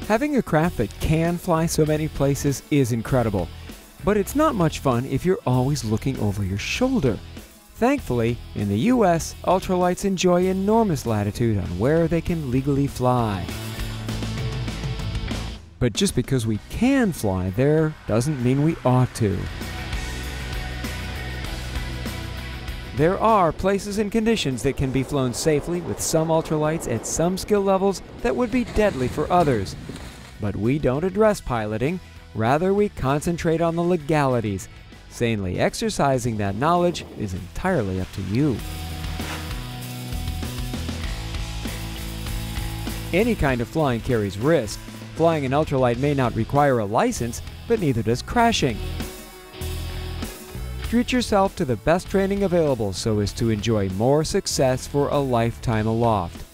Having a craft that can fly so many places is incredible, but it's not much fun if you're always looking over your shoulder. Thankfully, in the US, ultralights enjoy enormous latitude on where they can legally fly. But just because we can fly there doesn't mean we ought to. There are places and conditions that can be flown safely with some ultralights at some skill levels that would be deadly for others. But we don't address piloting, rather we concentrate on the legalities. Sanely exercising that knowledge is entirely up to you. Any kind of flying carries risk. Flying an ultralight may not require a license, but neither does crashing. Treat yourself to the best training available so as to enjoy more success for a lifetime aloft.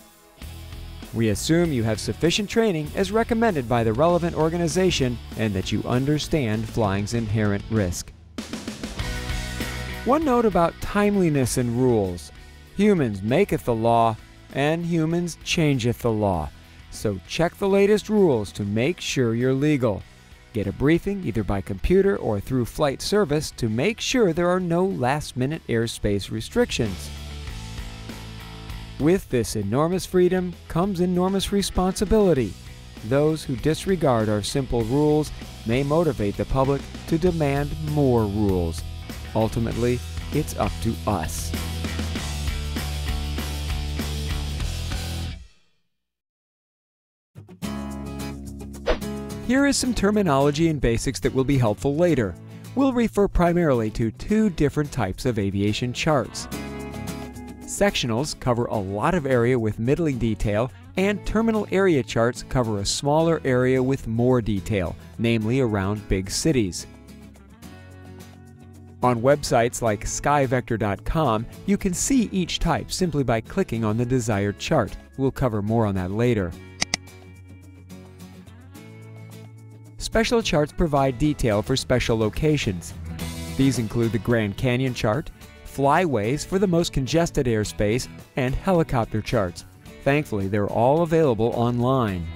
We assume you have sufficient training as recommended by the relevant organization and that you understand flying's inherent risk. One note about timeliness and rules. Humans maketh the law, and humans changeth the law. So check the latest rules to make sure you're legal. Get a briefing either by computer or through flight service to make sure there are no last-minute airspace restrictions. With this enormous freedom comes enormous responsibility. Those who disregard our simple rules may motivate the public to demand more rules. Ultimately, it's up to us. Here is some terminology and basics that will be helpful later. We'll refer primarily to two different types of aviation charts. Sectionals cover a lot of area with middling detail, and terminal area charts cover a smaller area with more detail, namely around big cities. On websites like skyvector.com, you can see each type simply by clicking on the desired chart. We'll cover more on that later. Special charts provide detail for special locations. These include the Grand Canyon chart, flyways for the most congested airspace, and helicopter charts. Thankfully, they're all available online.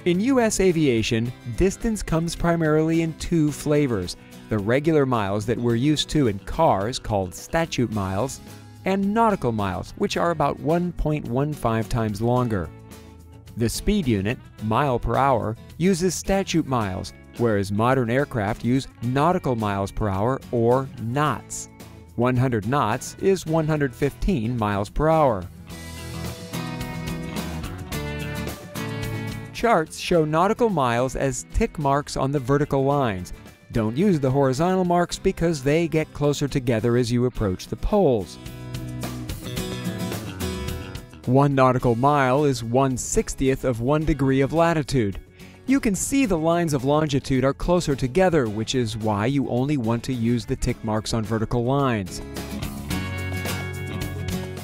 In U.S. aviation, distance comes primarily in two flavors: the regular miles that we're used to in cars, called statute miles, and nautical miles, which are about 1.15 times longer. The speed unit, mile per hour, uses statute miles, whereas modern aircraft use nautical miles per hour, or knots. 100 knots is 115 miles per hour. Charts show nautical miles as tick marks on the vertical lines. Don't use the horizontal marks because they get closer together as you approach the poles. 1 nautical mile is 1/60th of 1 degree of latitude. You can see the lines of longitude are closer together, which is why you only want to use the tick marks on vertical lines.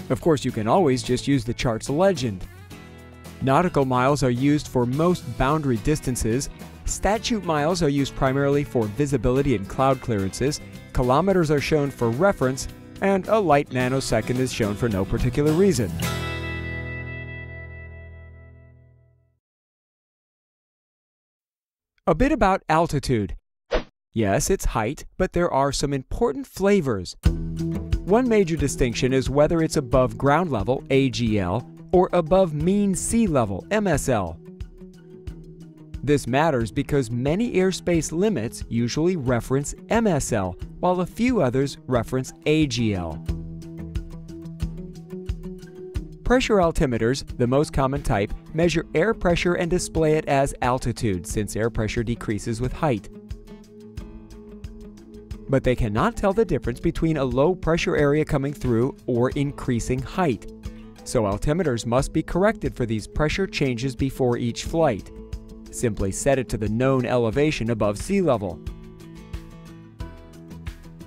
Of course, you can always just use the chart's legend. Nautical miles are used for most boundary distances. Statute miles are used primarily for visibility and cloud clearances. Kilometers are shown for reference, and a light nanosecond is shown for no particular reason. A bit about altitude. Yes, it's height, but there are some important flavors. One major distinction is whether it's above ground level, AGL, or above mean sea level, MSL. This matters because many airspace limits usually reference MSL, while a few others reference AGL. Pressure altimeters, the most common type, measure air pressure and display it as altitude, since air pressure decreases with height. But they cannot tell the difference between a low pressure area coming through or increasing height. So altimeters must be corrected for these pressure changes before each flight. Simply set it to the known elevation above sea level.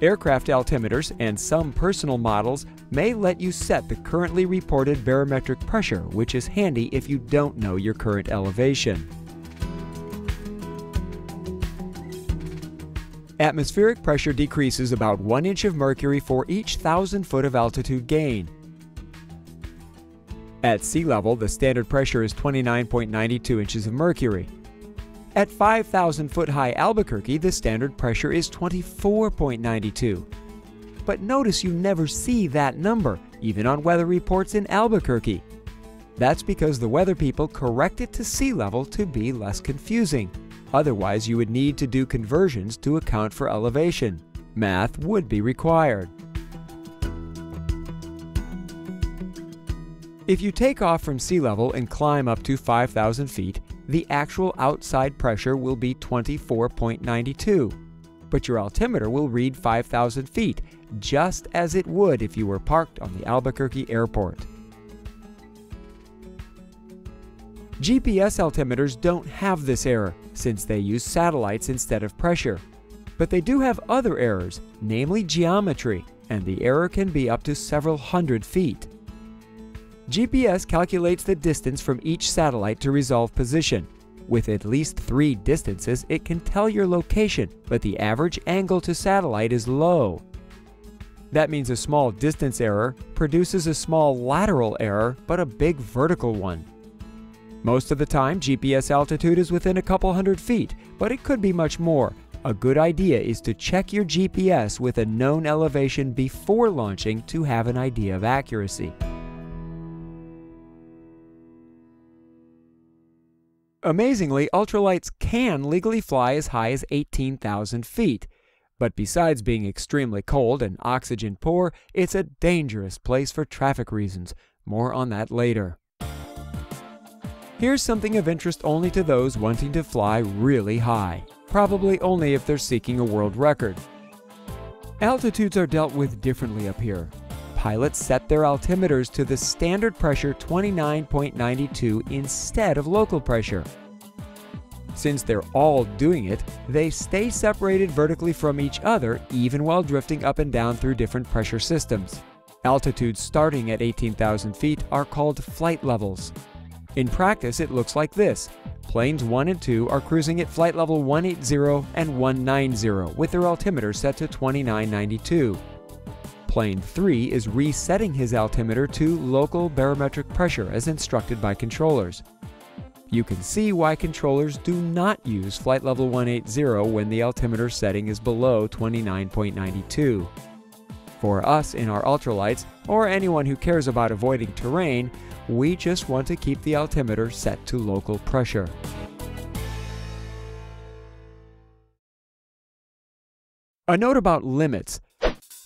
Aircraft altimeters and some personal models may let you set the currently reported barometric pressure, which is handy if you don't know your current elevation. Atmospheric pressure decreases about 1 inch of mercury for each 1,000 foot of altitude gain. At sea level, the standard pressure is 29.92 inches of mercury. At 5,000-foot-high Albuquerque, the standard pressure is 24.92. But notice you never see that number, even on weather reports in Albuquerque. That's because the weather people correct it to sea level to be less confusing. Otherwise, you would need to do conversions to account for elevation. Math would be required. If you take off from sea level and climb up to 5,000 feet, the actual outside pressure will be 24.92. But your altimeter will read 5,000 feet, just as it would if you were parked on the Albuquerque airport. GPS altimeters don't have this error, since they use satellites instead of pressure. But they do have other errors, namely geometry, and the error can be up to several hundred feet. GPS calculates the distance from each satellite to resolve position. With at least 3 distances, it can tell your location, but the average angle to satellite is low. That means a small distance error produces a small lateral error, but a big vertical one. Most of the time, GPS altitude is within a couple hundred feet, but it could be much more. A good idea is to check your GPS with a known elevation before launching to have an idea of accuracy. Amazingly, ultralights can legally fly as high as 18,000 feet. But besides being extremely cold and oxygen poor, it's a dangerous place for traffic reasons. More on that later. Here's something of interest only to those wanting to fly really high. Probably only if they're seeking a world record. Altitudes are dealt with differently up here. Pilots set their altimeters to the standard pressure 29.92 instead of local pressure. Since they're all doing it, they stay separated vertically from each other even while drifting up and down through different pressure systems. Altitudes starting at 18,000 feet are called flight levels. In practice, it looks like this. Planes 1 and 2 are cruising at flight level 180 and 190 with their altimeter set to 29.92. Plane 3 is resetting his altimeter to local barometric pressure as instructed by controllers. You can see why controllers do not use flight level 180 when the altimeter setting is below 29.92. For us in our ultralights, or anyone who cares about avoiding terrain, we just want to keep the altimeter set to local pressure. A note about limits.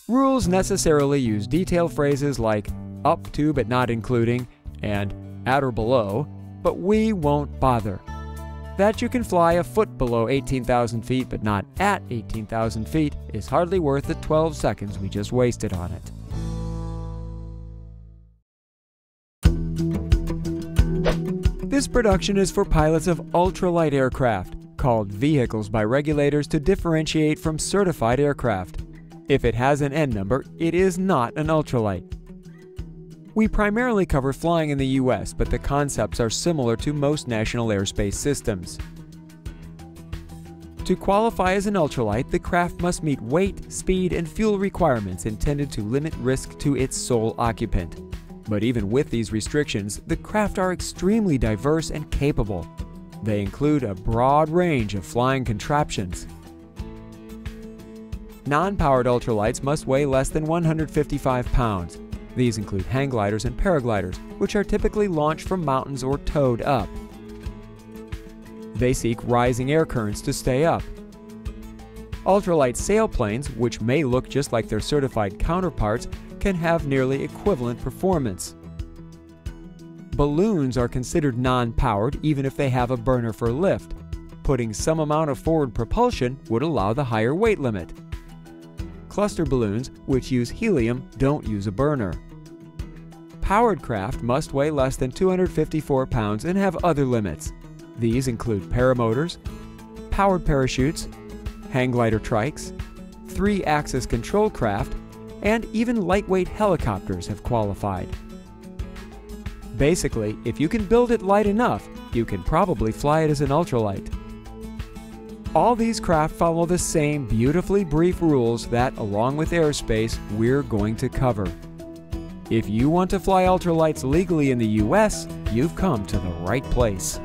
Rules necessarily use detail phrases like up to but not including and at or below, but we won't bother. That you can fly a foot below 18,000 feet but not at 18,000 feet is hardly worth the 12 seconds we just wasted on it. This production is for pilots of ultralight aircraft, called vehicles by regulators to differentiate from certified aircraft. If it has an N number, it is not an ultralight. We primarily cover flying in the US, but the concepts are similar to most national airspace systems. To qualify as an ultralight, the craft must meet weight, speed, and fuel requirements intended to limit risk to its sole occupant. But even with these restrictions, the craft are extremely diverse and capable. They include a broad range of flying contraptions. Non-powered ultralights must weigh less than 155 pounds. These include hang gliders and paragliders, which are typically launched from mountains or towed up. They seek rising air currents to stay up. Ultralight sailplanes, which may look just like their certified counterparts, can have nearly equivalent performance. Balloons are considered non-powered even if they have a burner for lift. Putting some amount of forward propulsion would allow the higher weight limit. Cluster balloons, which use helium, don't use a burner. Powered craft must weigh less than 254 pounds and have other limits. These include paramotors, powered parachutes, hang glider trikes, 3-axis control craft, and even lightweight helicopters have qualified. Basically, if you can build it light enough, you can probably fly it as an ultralight. All these craft follow the same beautifully brief rules that, along with airspace, we're going to cover. If you want to fly ultralights legally in the US, you've come to the right place.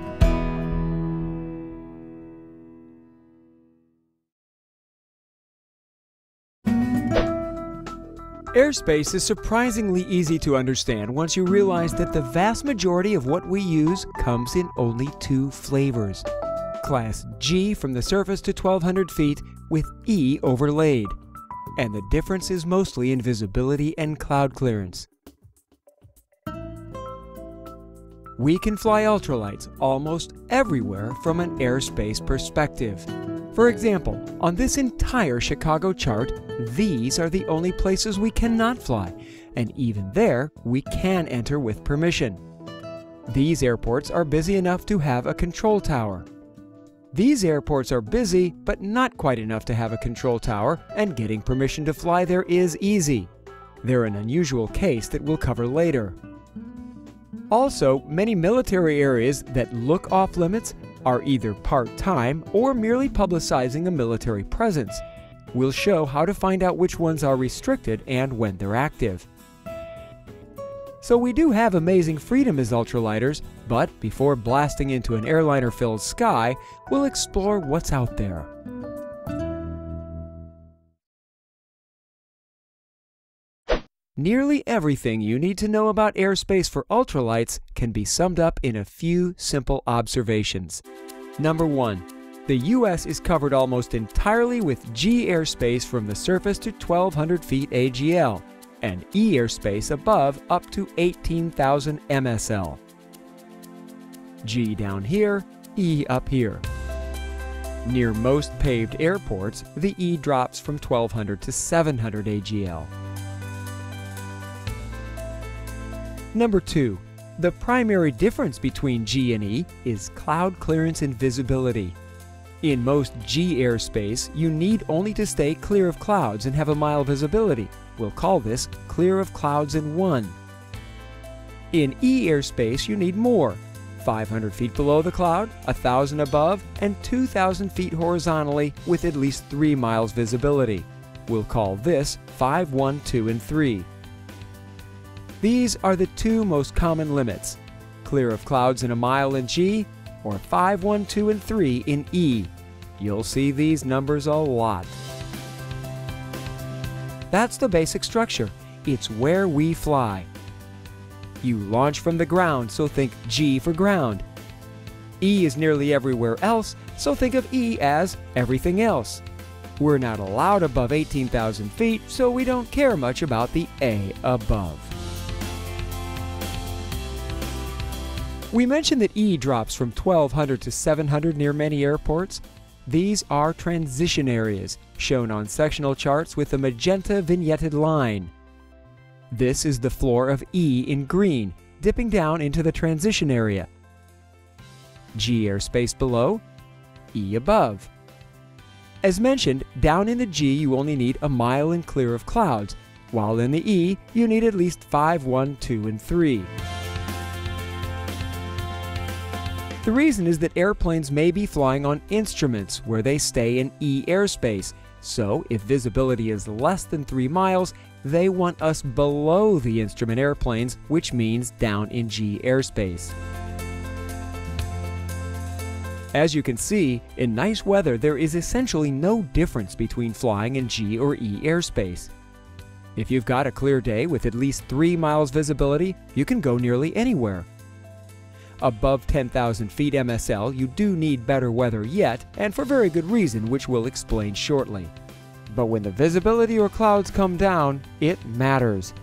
Airspace is surprisingly easy to understand once you realize that the vast majority of what we use comes in only two flavors. Class G from the surface to 1,200 feet with E overlaid. And the difference is mostly in visibility and cloud clearance. We can fly ultralights almost everywhere from an airspace perspective. For example, on this entire Chicago chart, these are the only places we cannot fly, and even there, we can enter with permission. These airports are busy enough to have a control tower. These airports are busy, but not quite enough to have a control tower, and getting permission to fly there is easy. They're an unusual case that we'll cover later. Also, many military areas that look off limits are either part-time or merely publicizing a military presence. We'll show how to find out which ones are restricted and when they're active. So we do have amazing freedom as ultralighters, but before blasting into an airliner-filled sky, we'll explore what's out there. Nearly everything you need to know about airspace for ultralights can be summed up in a few simple observations. Number 1. The US is covered almost entirely with G airspace from the surface to 1,200 feet AGL, and E airspace above up to 18,000 MSL. G down here, E up here. Near most paved airports, the E drops from 1,200 to 700 AGL. Number 2. The primary difference between G and E is cloud clearance and visibility. In most G airspace, you need only to stay clear of clouds and have a mile visibility. We'll call this clear of clouds in 1. In E airspace, you need more. 500 feet below the cloud, 1,000 above, and 2,000 feet horizontally with at least 3 miles visibility. We'll call this 5, 1, 2, and 3. These are the two most common limits: clear of clouds in a mile in G, or 5, 1, 2, and 3 in E. You'll see these numbers a lot. That's the basic structure. It's where we fly. You launch from the ground, so think G for ground. E is nearly everywhere else, so think of E as everything else. We're not allowed above 18,000 feet, so we don't care much about the A above. We mentioned that E drops from 1,200 to 700 near many airports. These are transition areas, shown on sectional charts with a magenta vignetted line. This is the floor of E in green, dipping down into the transition area. G airspace below, E above. As mentioned, down in the G you only need a mile and clear of clouds, while in the E you need at least 5, 1, 2, and 3. The reason is that airplanes may be flying on instruments where they stay in E airspace, so if visibility is less than 3 miles, they want us below the instrument airplanes, which means down in G airspace. As you can see, in nice weather there is essentially no difference between flying in G or E airspace. If you've got a clear day with at least 3 miles visibility, you can go nearly anywhere. Above 10,000 feet MSL, you do need better weather yet, and for very good reason, which we'll explain shortly. But when the visibility or clouds come down, it matters.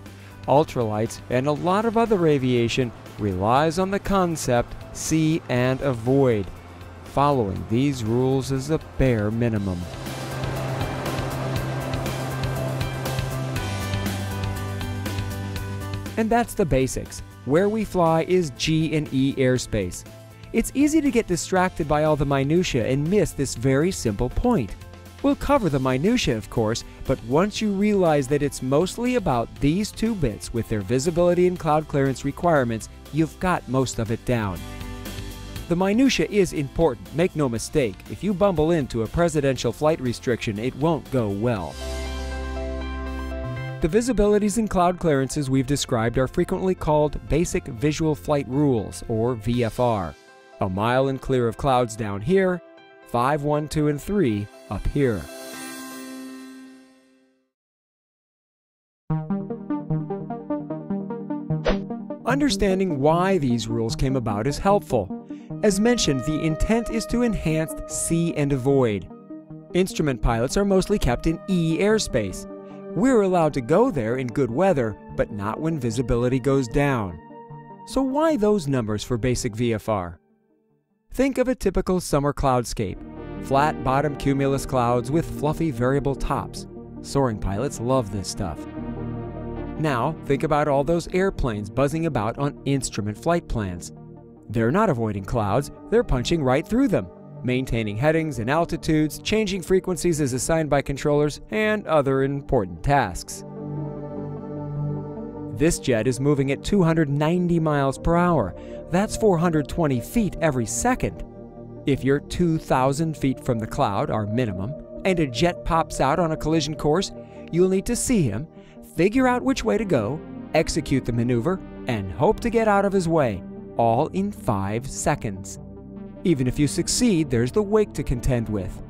Ultralights and a lot of other aviation relies on the concept see and avoid. Following these rules is a bare minimum. And that's the basics. Where we fly is G and E airspace. It's easy to get distracted by all the minutiae and miss this very simple point. We'll cover the minutiae, of course, but once you realize that it's mostly about these two bits with their visibility and cloud clearance requirements, you've got most of it down. The minutiae is important, make no mistake. If you bumble into a presidential flight restriction, it won't go well. The visibilities and cloud clearances we've described are frequently called Basic Visual Flight Rules, or VFR. A mile and clear of clouds down here, 5, 1, 2, and 3 up here. Understanding why these rules came about is helpful. As mentioned, the intent is to enhance see and avoid. Instrument pilots are mostly kept in E airspace. We're allowed to go there in good weather, but not when visibility goes down. So why those numbers for basic VFR? Think of a typical summer cloudscape. Flat bottom cumulus clouds with fluffy variable tops. Soaring pilots love this stuff. Now, think about all those airplanes buzzing about on instrument flight plans. They're not avoiding clouds, they're punching right through them, maintaining headings and altitudes, changing frequencies as assigned by controllers, and other important tasks. This jet is moving at 290 miles per hour. That's 420 feet every second. If you're 2,000 feet from the cloud, our minimum, and a jet pops out on a collision course, you'll need to see him, figure out which way to go, execute the maneuver, and hope to get out of his way, all in 5 seconds. Even if you succeed, there's the wake to contend with.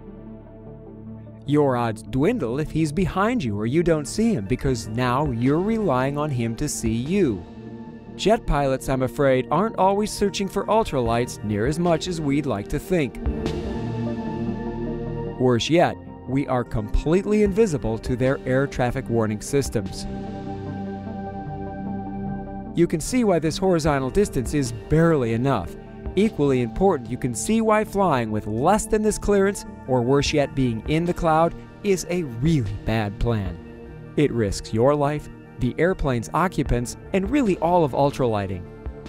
Your odds dwindle if he's behind you or you don't see him, because now you're relying on him to see you. Jet pilots, I'm afraid, aren't always searching for ultralights near as much as we'd like to think. Worse yet, we are completely invisible to their air traffic warning systems. You can see why this horizontal distance is barely enough. Equally important, you can see why flying with less than this clearance, or worse yet being in the cloud, is a really bad plan. It risks your life, the airplane's occupants, and really all of ultralighting.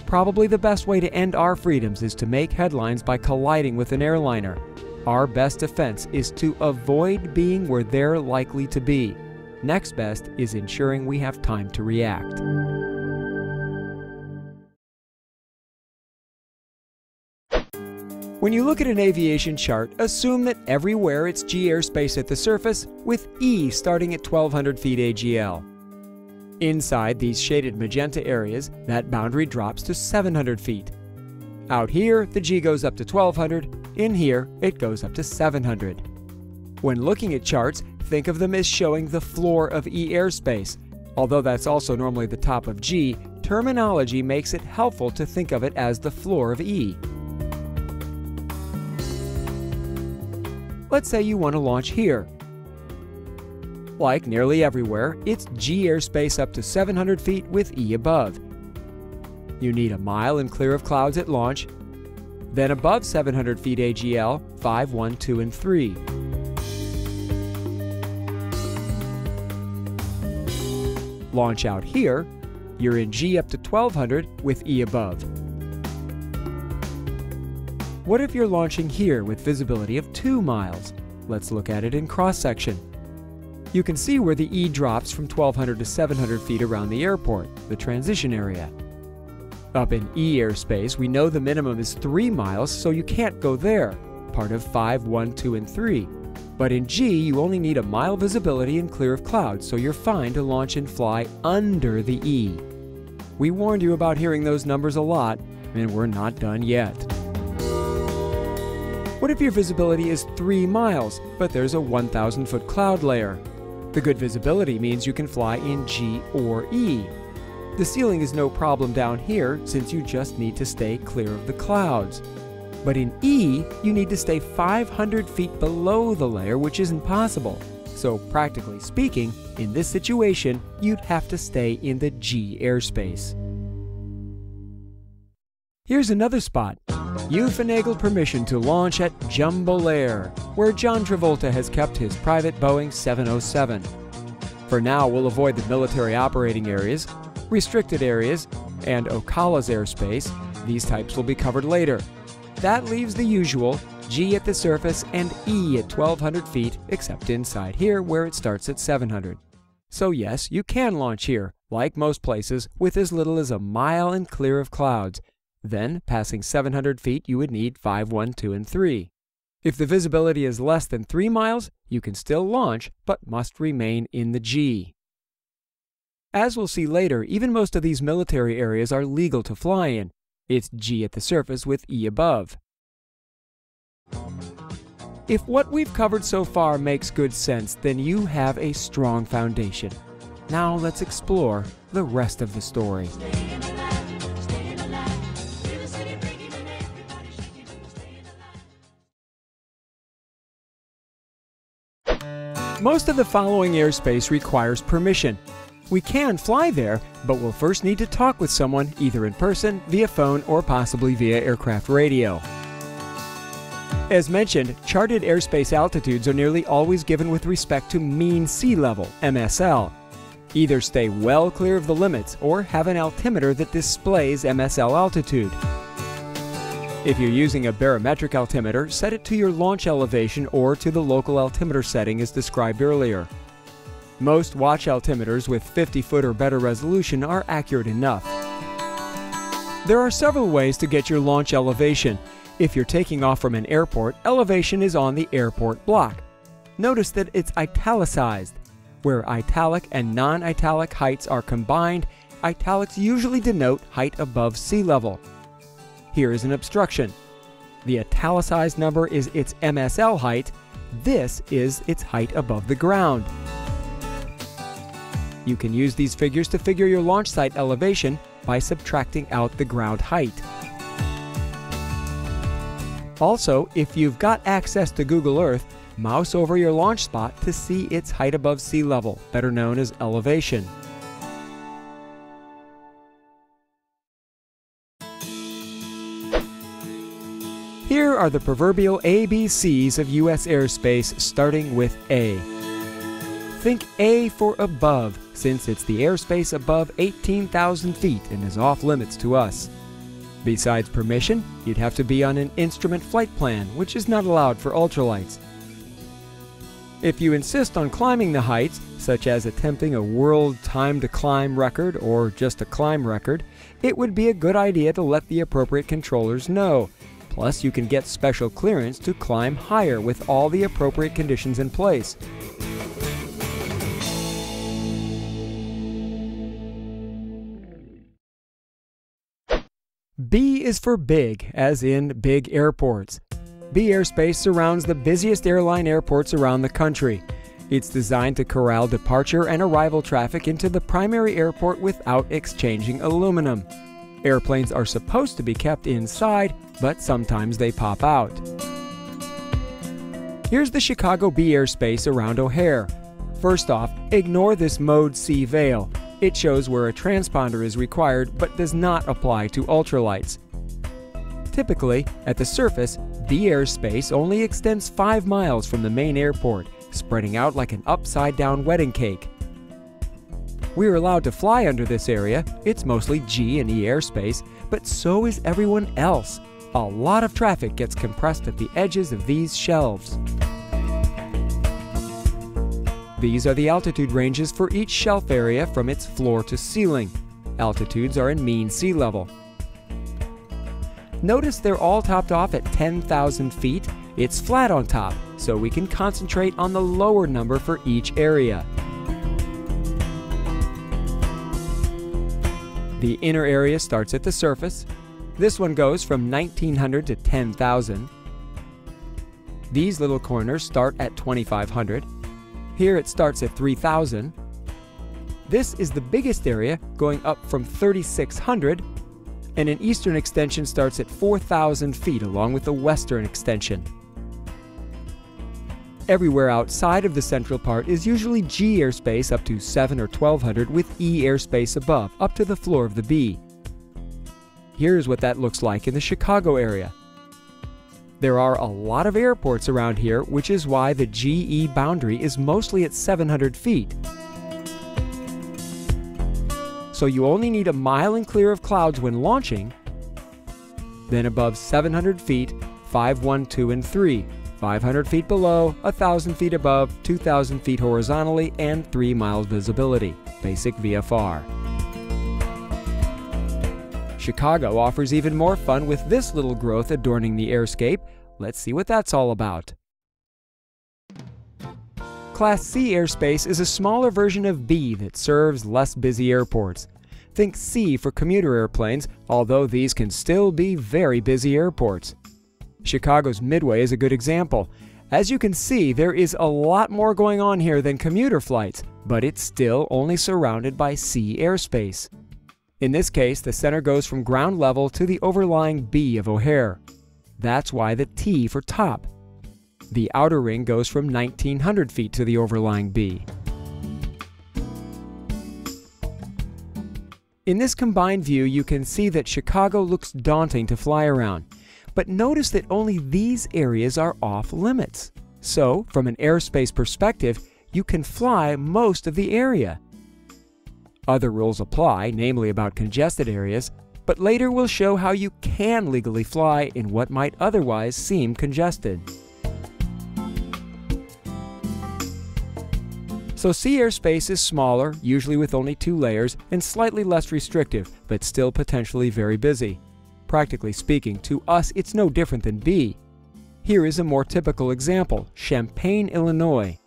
Probably the best way to end our freedoms is to make headlines by colliding with an airliner. Our best defense is to avoid being where they're likely to be. Next best is ensuring we have time to react. When you look at an aviation chart, assume that everywhere it's G airspace at the surface, with E starting at 1,200 feet AGL. Inside these shaded magenta areas, that boundary drops to 700 feet. Out here, the G goes up to 1,200. In here, it goes up to 700. When looking at charts, think of them as showing the floor of E airspace. Although that's also normally the top of G, terminology makes it helpful to think of it as the floor of E. Let's say you want to launch here. Like nearly everywhere, it's G airspace up to 700 feet with E above. You need a mile and clear of clouds at launch, then above 700 feet AGL, 5, 1, 2, and 3. Launch out here, you're in G up to 1,200 with E above. What if you're launching here with visibility of 2 miles? Let's look at it in cross-section. You can see where the E drops from 1,200 to 700 feet around the airport, the transition area. Up in E airspace, we know the minimum is 3 miles, so you can't go there, part of 5, 1, 2, and 3. But in G, you only need a mile visibility and clear of clouds, so you're fine to launch and fly under the E. We warned you about hearing those numbers a lot, and we're not done yet. What if your visibility is 3 miles, but there's a 1,000-foot cloud layer? The good visibility means you can fly in G or E. The ceiling is no problem down here, since you just need to stay clear of the clouds. But in E, you need to stay 500 feet below the layer, which isn't possible. So practically speaking, in this situation, you'd have to stay in the G airspace. Here's another spot. You finagled permission to launch at Jumbo Lair, where John Travolta has kept his private Boeing 707. For now, we'll avoid the military operating areas, restricted areas, and Ocala's airspace. These types will be covered later. That leaves the usual G at the surface and E at 1,200 feet, except inside here where it starts at 700. So yes, you can launch here, like most places, with as little as a mile and clear of clouds. Then, passing 700 feet, you would need 5, 1, 2, and 3. If the visibility is less than 3 miles, you can still launch, but must remain in the G. As we'll see later, even most of these military areas are legal to fly in. It's G at the surface with E above. If what we've covered so far makes good sense, then you have a strong foundation. Now let's explore the rest of the story. Most of the following airspace requires permission. We can fly there, but we'll first need to talk with someone either in person, via phone, or possibly via aircraft radio. As mentioned, charted airspace altitudes are nearly always given with respect to mean sea level, MSL. Either stay well clear of the limits or have an altimeter that displays MSL altitude. If you're using a barometric altimeter, set it to your launch elevation or to the local altimeter setting as described earlier. Most watch altimeters with 50-foot or better resolution are accurate enough. There are several ways to get your launch elevation. If you're taking off from an airport, elevation is on the airport block. Notice that it's italicized. Where italic and non-italic heights are combined, italics usually denote height above sea level. Here is an obstruction. The italicized number is its MSL height. This is its height above the ground. You can use these figures to figure your launch site elevation by subtracting out the ground height. Also, if you've got access to Google Earth, mouse over your launch spot to see its height above sea level, better known as elevation. Here are the proverbial ABCs of U.S. airspace, starting with A. Think A for above, since it's the airspace above 18,000 feet and is off limits to us. Besides permission, you'd have to be on an instrument flight plan, which is not allowed for ultralights. If you insist on climbing the heights, such as attempting a world time to climb record or just a climb record, it would be a good idea to let the appropriate controllers know. Plus, you can get special clearance to climb higher with all the appropriate conditions in place. B is for big, as in big airports. B airspace surrounds the busiest airline airports around the country. It's designed to corral departure and arrival traffic into the primary airport without exchanging aluminum. Airplanes are supposed to be kept inside, but sometimes they pop out. Here's the Chicago B airspace around O'Hare. First off, ignore this Mode C veil. It shows where a transponder is required but does not apply to ultralights. Typically, at the surface, B airspace only extends 5 miles from the main airport, spreading out like an upside-down wedding cake. We're allowed to fly under this area. It's mostly G and E airspace, but so is everyone else. A lot of traffic gets compressed at the edges of these shelves. These are the altitude ranges for each shelf area from its floor to ceiling. Altitudes are in mean sea level. Notice they're all topped off at 10,000 feet. It's flat on top, so we can concentrate on the lower number for each area. The inner area starts at the surface. This one goes from 1900 to 10,000. These little corners start at 2,500. Here it starts at 3,000. This is the biggest area, going up from 3,600, and an eastern extension starts at 4,000 feet along with the western extension. Everywhere outside of the central part is usually G airspace up to 7 or 1,200 with E airspace above, up to the floor of the B. Here's what that looks like in the Chicago area. There are a lot of airports around here, which is why the GE boundary is mostly at 700 feet. So you only need a mile and clear of clouds when launching, then above 700 feet, 5, 1, 2, and 3. 500 feet below, 1,000 feet above, 2,000 feet horizontally, and 3 miles visibility. Basic VFR. Chicago offers even more fun with this little growth adorning the airscape. Let's see what that's all about. Class C airspace is a smaller version of B that serves less busy airports. Think C for commuter airplanes, although these can still be very busy airports. Chicago's Midway is a good example. As you can see, there is a lot more going on here than commuter flights, but it's still only surrounded by C airspace. In this case, the center goes from ground level to the overlying B of O'Hare. That's why the T for top. The outer ring goes from 1,900 feet to the overlying B. In this combined view, you can see that Chicago looks daunting to fly around. But notice that only these areas are off limits. So, from an airspace perspective, you can fly most of the area. Other rules apply, namely about congested areas, but later we'll show how you can legally fly in what might otherwise seem congested. So sea airspace is smaller, usually with only 2 layers, and slightly less restrictive, but still potentially very busy. Practically speaking, to us it's no different than B. Here is a more typical example, Champaign, Illinois.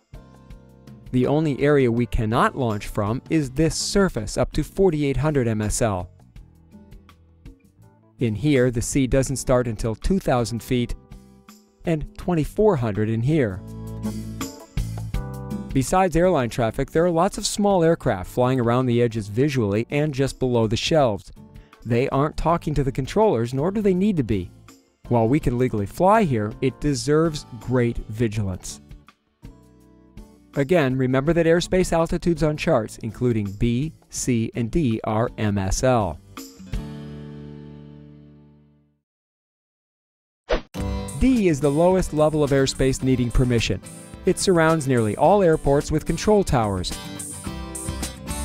The only area we cannot launch from is this surface up to 4,800 MSL. In here, the sea doesn't start until 2,000 feet and 2,400 in here. Besides airline traffic, there are lots of small aircraft flying around the edges visually and just below the shelves. They aren't talking to the controllers, nor do they need to be. While we can legally fly here, it deserves great vigilance. Again, remember that airspace altitudes on charts, including B, C, and D, are MSL. D is the lowest level of airspace needing permission. It surrounds nearly all airports with control towers.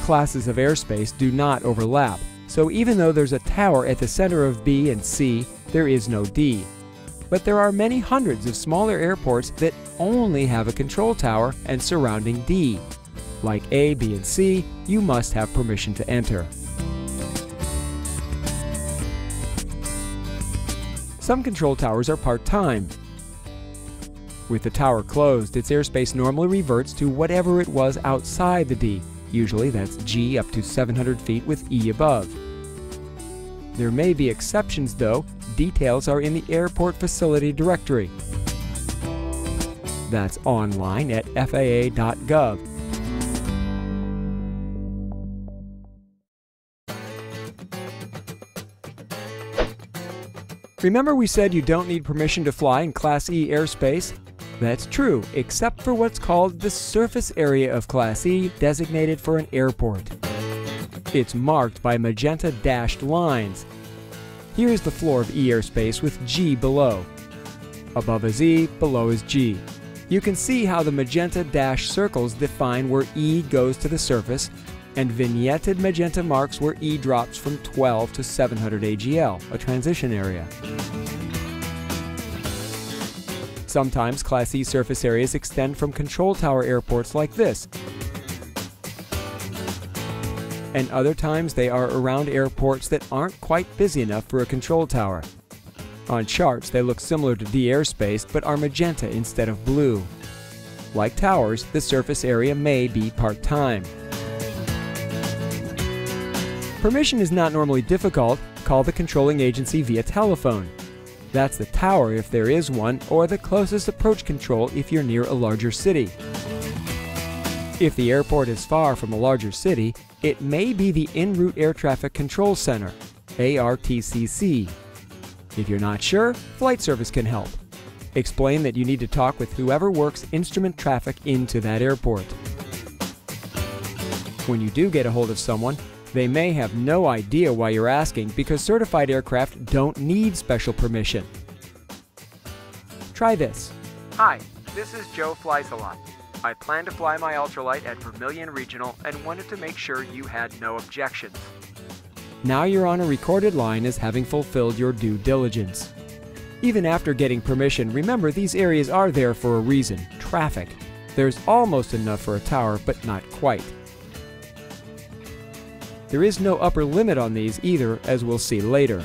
Classes of airspace do not overlap, so even though there's a tower at the center of B and C, there is no D. But there are many hundreds of smaller airports that only have a control tower and surrounding D. Like A, B, and C, you must have permission to enter. Some control towers are part-time. With the tower closed, its airspace normally reverts to whatever it was outside the D. Usually that's G up to 700 feet with E above. There may be exceptions though. Details are in the airport facility directory. That's online at faa.gov. Remember we said you don't need permission to fly in Class E airspace? That's true, except for what's called the surface area of Class E, designated for an airport. It's marked by magenta dashed lines. Here's the floor of E airspace with G below. Above is E, below is G. You can see how the magenta dashed circles define where E goes to the surface, and vignetted magenta marks where E drops from 12 to 700 AGL, a transition area. Sometimes Class E surface areas extend from control tower airports like this, and other times they are around airports that aren't quite busy enough for a control tower. On charts, they look similar to D airspace but are magenta instead of blue. Like towers, the surface area may be part-time. Permission is not normally difficult. Call the controlling agency via telephone. That's the tower if there is one, or the closest approach control if you're near a larger city. If the airport is far from a larger city, it may be the En route Air Traffic Control Center, ARTCC. If you're not sure, Flight Service can help. Explain that you need to talk with whoever works instrument traffic into that airport. When you do get a hold of someone, they may have no idea why you're asking because certified aircraft don't need special permission. Try this. Hi, this is Joe Flies a Lot. I plan to fly my ultralight at Vermilion Regional and wanted to make sure you had no objections. Now you're on a recorded line as having fulfilled your due diligence. Even after getting permission, remember these areas are there for a reason, traffic. There's almost enough for a tower, but not quite. There is no upper limit on these either, as we'll see later.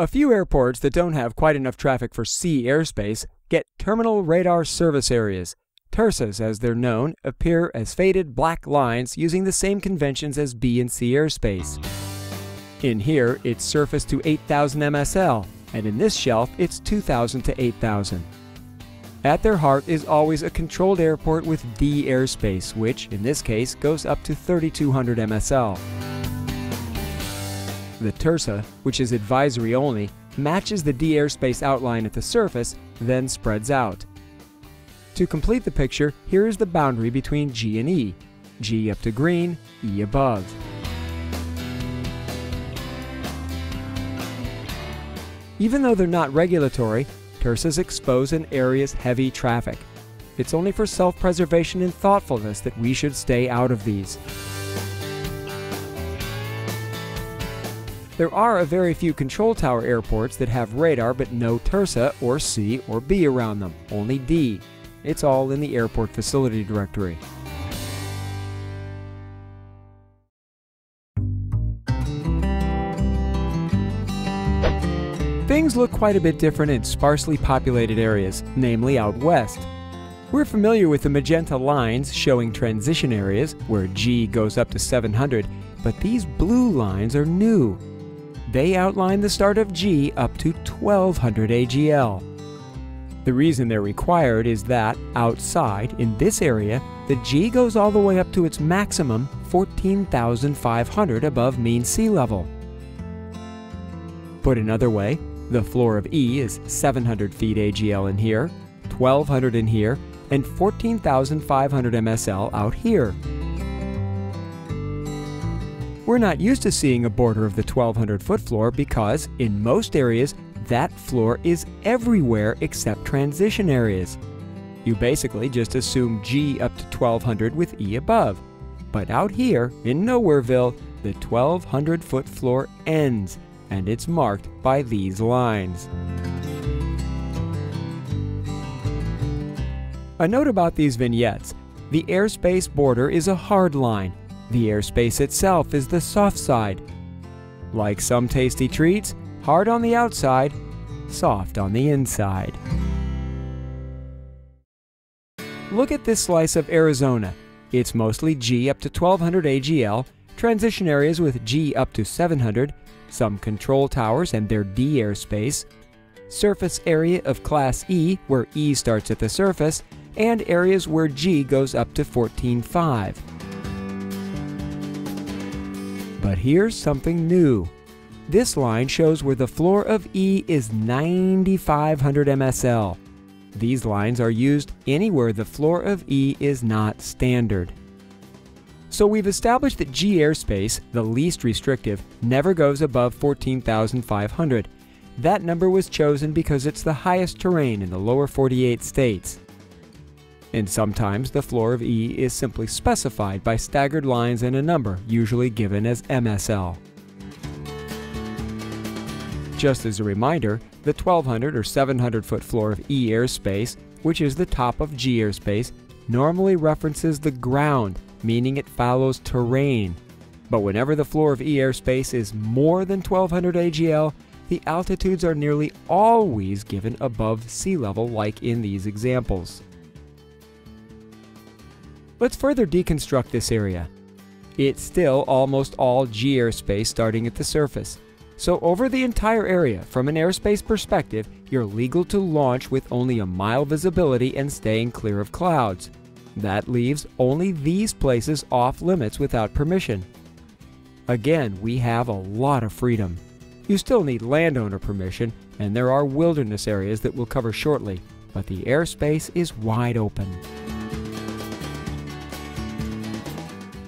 A few airports that don't have quite enough traffic for sea airspace get terminal radar service areas. TERSAs, as they're known, appear as faded black lines using the same conventions as B and C airspace. In here, it's surfaced to 8,000 MSL, and in this shelf, it's 2,000 to 8,000. At their heart is always a controlled airport with D airspace, which, in this case, goes up to 3,200 MSL. The TERSA, which is advisory only, matches the D airspace outline at the surface, then spreads out. To complete the picture, here is the boundary between G and E. G up to green, E above. Even though they're not regulatory, TERSAs expose an area's heavy traffic. It's only for self-preservation and thoughtfulness that we should stay out of these. There are a very few control tower airports that have radar but no TERSA or C or B around them, only D. It's all in the airport facility directory. Things look quite a bit different in sparsely populated areas, namely out west. We're familiar with the magenta lines showing transition areas where G goes up to 700, but these blue lines are new. They outline the start of G up to 1200 AGL. The reason they're required is that, outside, in this area, the G goes all the way up to its maximum 14,500 above mean sea level. Put another way, the floor of E is 700 feet AGL in here, 1,200 in here, and 14,500 MSL out here. We're not used to seeing a border of the 1,200 foot floor because, in most areas, that floor is everywhere except transition areas. You basically just assume G up to 1,200 with E above. But out here, in Nowhereville, the 1,200 foot floor ends, and it's marked by these lines. A note about these vignettes: the airspace border is a hard line. The airspace itself is the soft side. Like some tasty treats, hard on the outside, soft on the inside. Look at this slice of Arizona. It's mostly G up to 1,200 AGL, transition areas with G up to 700, some control towers and their D airspace, surface area of Class E where E starts at the surface, and areas where G goes up to 14.5. But here's something new. This line shows where the floor of E is 9,500 MSL. These lines are used anywhere the floor of E is not standard. So we've established that G airspace, the least restrictive, never goes above 14,500. That number was chosen because it's the highest terrain in the lower 48 states. And sometimes the floor of E is simply specified by staggered lines and a number, usually given as MSL. Just as a reminder, the 1,200 or 700 foot floor of E airspace, which is the top of G airspace, normally references the ground, meaning it follows terrain. But whenever the floor of E airspace is more than 1,200 AGL, the altitudes are nearly always given above sea level, like in these examples. Let's further deconstruct this area. It's still almost all G airspace starting at the surface. So over the entire area, from an airspace perspective, you're legal to launch with only a mile visibility and staying clear of clouds. That leaves only these places off limits without permission. Again, we have a lot of freedom. You still need landowner permission, and there are wilderness areas that we'll cover shortly, but the airspace is wide open.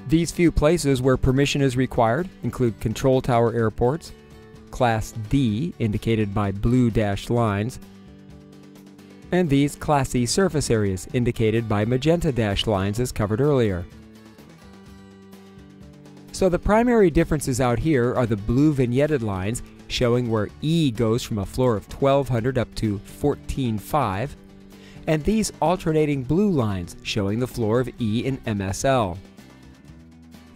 These few places where permission is required include control tower airports, Class D, indicated by blue dashed lines, and these Class E surface areas, indicated by magenta dashed lines as covered earlier. So the primary differences out here are the blue vignetted lines showing where E goes from a floor of 1,200 up to 14.5, and these alternating blue lines showing the floor of E in MSL.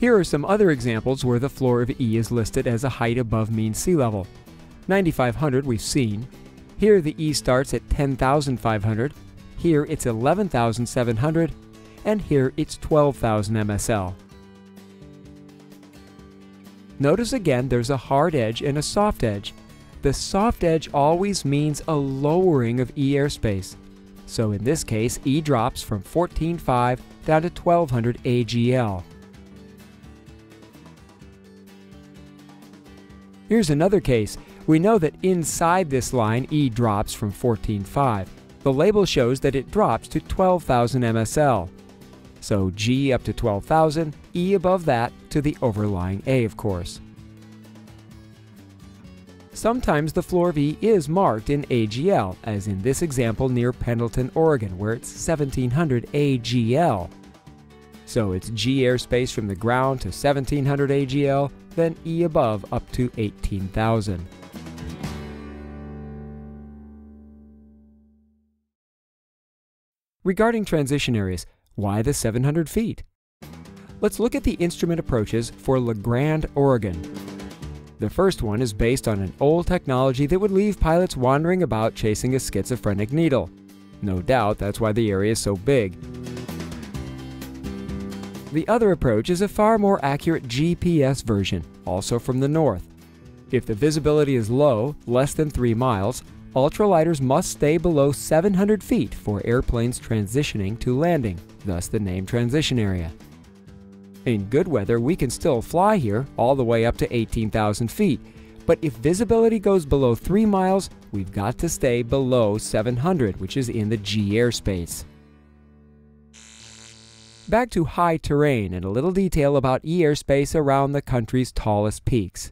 Here are some other examples where the floor of E is listed as a height above mean sea level. 9,500 we've seen. Here the E starts at 10,500. Here it's 11,700. And here it's 12,000 MSL. Notice again there's a hard edge and a soft edge. The soft edge always means a lowering of E airspace. So in this case, E drops from 14.5 down to 1,200 AGL. Here's another case. We know that inside this line, E drops from 14.5. The label shows that it drops to 12,000 MSL. So G up to 12,000, E above that to the overlying A, of course. Sometimes the floor of E is marked in AGL, as in this example near Pendleton, Oregon, where it's 1,700 AGL. So it's G airspace from the ground to 1,700 AGL, then E above up to 18,000. Regarding transition areas, why the 700 feet? Let's look at the instrument approaches for La Grande, Oregon. The first one is based on an old technology that would leave pilots wandering about chasing a schizophrenic needle. No doubt that's why the area is so big. The other approach is a far more accurate GPS version, also from the north. If the visibility is low, less than 3 miles, ultralighters must stay below 700 feet for airplanes transitioning to landing, thus the name transition area. In good weather, we can still fly here all the way up to 18,000 feet, but if visibility goes below 3 miles, we've got to stay below 700, which is in the G airspace. Back to high terrain and a little detail about E airspace around the country's tallest peaks.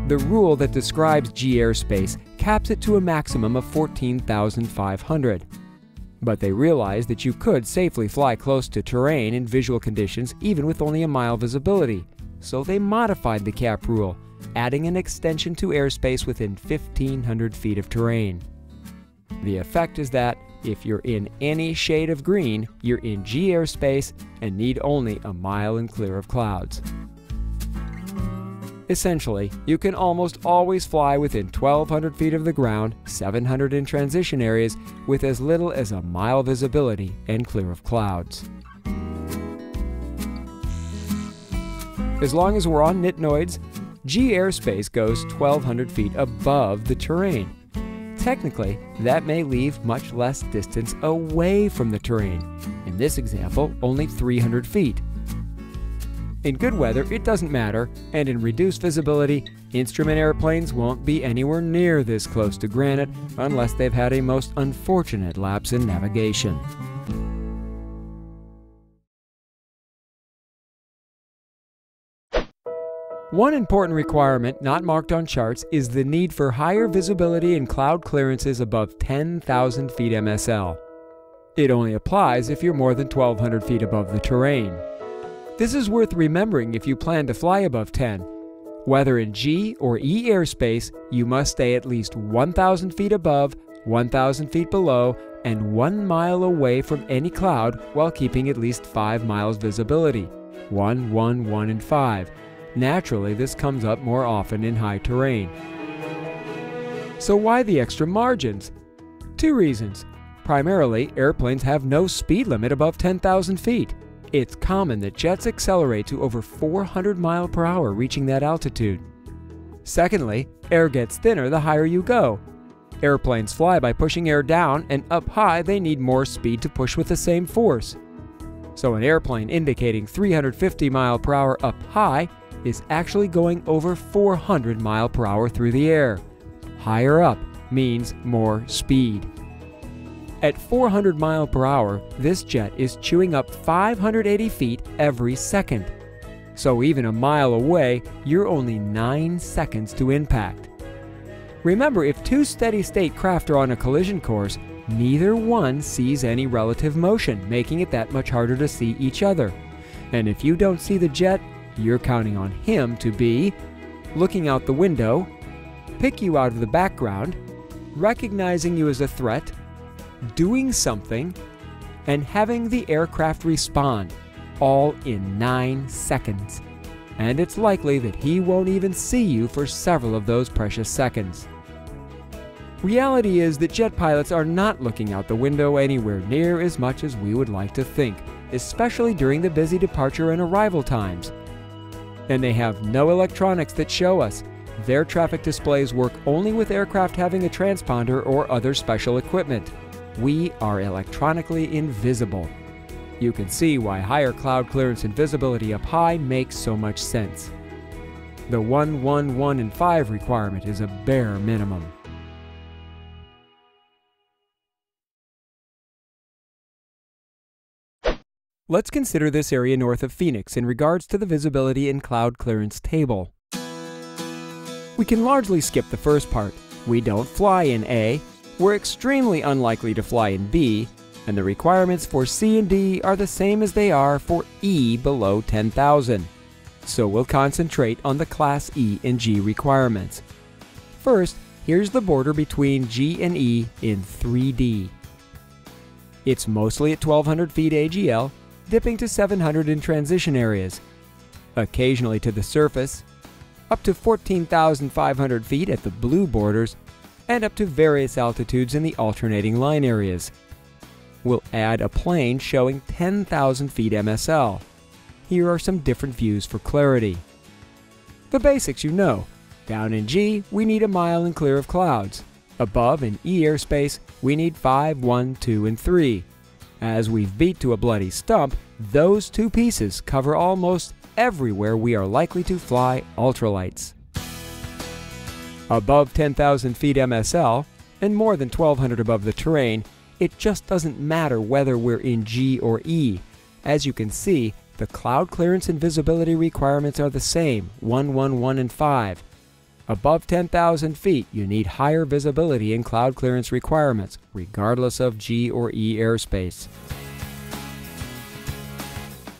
The rule that describes G airspace caps it to a maximum of 14,500. But they realized that you could safely fly close to terrain in visual conditions even with only a mile visibility, so they modified the cap rule, adding an extension to airspace within 1,500 feet of terrain. The effect is that if you're in any shade of green, you're in G airspace and need only a mile and clear of clouds. Essentially, you can almost always fly within 1,200 feet of the ground, 700 in transition areas, with as little as a mile visibility and clear of clouds. As long as we're on nitnoids, G airspace goes 1,200 feet above the terrain. Technically, that may leave much less distance away from the terrain. In this example, only 300 feet. In good weather, it doesn't matter, and in reduced visibility, instrument airplanes won't be anywhere near this close to granite unless they've had a most unfortunate lapse in navigation. One important requirement not marked on charts is the need for higher visibility in cloud clearances above 10,000 feet MSL. It only applies if you're more than 1,200 feet above the terrain. This is worth remembering if you plan to fly above 10. Whether in G or E airspace, you must stay at least 1,000 feet above, 1,000 feet below, and 1 mile away from any cloud while keeping at least 5 miles visibility. 1, 1, 1, and 5. Naturally, this comes up more often in high terrain. So why the extra margins? 2 reasons. Primarily, airplanes have no speed limit above 10,000 feet. It's common that jets accelerate to over 400 miles per hour reaching that altitude. Secondly, air gets thinner the higher you go. Airplanes fly by pushing air down, and up high they need more speed to push with the same force. So an airplane indicating 350 miles per hour up high is actually going over 400 miles per hour through the air. Higher up means more speed. At 400 miles per hour, this jet is chewing up 580 feet every second. So even a mile away, you're only 9 seconds to impact. Remember, if 2 steady-state craft are on a collision course, neither one sees any relative motion, making it that much harder to see each other. And if you don't see the jet, you're counting on him to be looking out the window, pick you out of the background, recognizing you as a threat, doing something, and having the aircraft respond, all in 9 seconds. and it's likely that he won't even see you for several of those precious seconds. Reality is that jet pilots are not looking out the window anywhere near as much as we would like to think, especially during the busy departure and arrival times. And they have no electronics that show us. Their traffic displays work only with aircraft having a transponder or other special equipment. We are electronically invisible. You can see why higher cloud clearance and visibility up high makes so much sense. The 1, 1, 1, and 5 requirement is a bare minimum. Let's consider this area north of Phoenix in regards to the visibility and cloud clearance table. We can largely skip the first part. We don't fly in A, we're extremely unlikely to fly in B, and the requirements for C and D are the same as they are for E below 10,000. So we'll concentrate on the Class E and G requirements. First, here's the border between G and E in 3D. It's mostly at 1,200 feet AGL, dipping to 700 in transition areas, occasionally to the surface, up to 14,500 feet at the blue borders, and up to various altitudes in the alternating line areas. We'll add a plane showing 10,000 feet MSL. Here are some different views for clarity. The basics you know. Down in G, we need a mile and clear of clouds. Above in E airspace, we need 5, 1, 2, and 3. As we've beat to a bloody stump, those two pieces cover almost everywhere we are likely to fly ultralights. Above 10,000 feet MSL, and more than 1,200 above the terrain, it just doesn't matter whether we're in G or E. As you can see, the cloud clearance and visibility requirements are the same, 1, 1, 1, and 5. Above 10,000 feet, you need higher visibility and cloud clearance requirements, regardless of G or E airspace.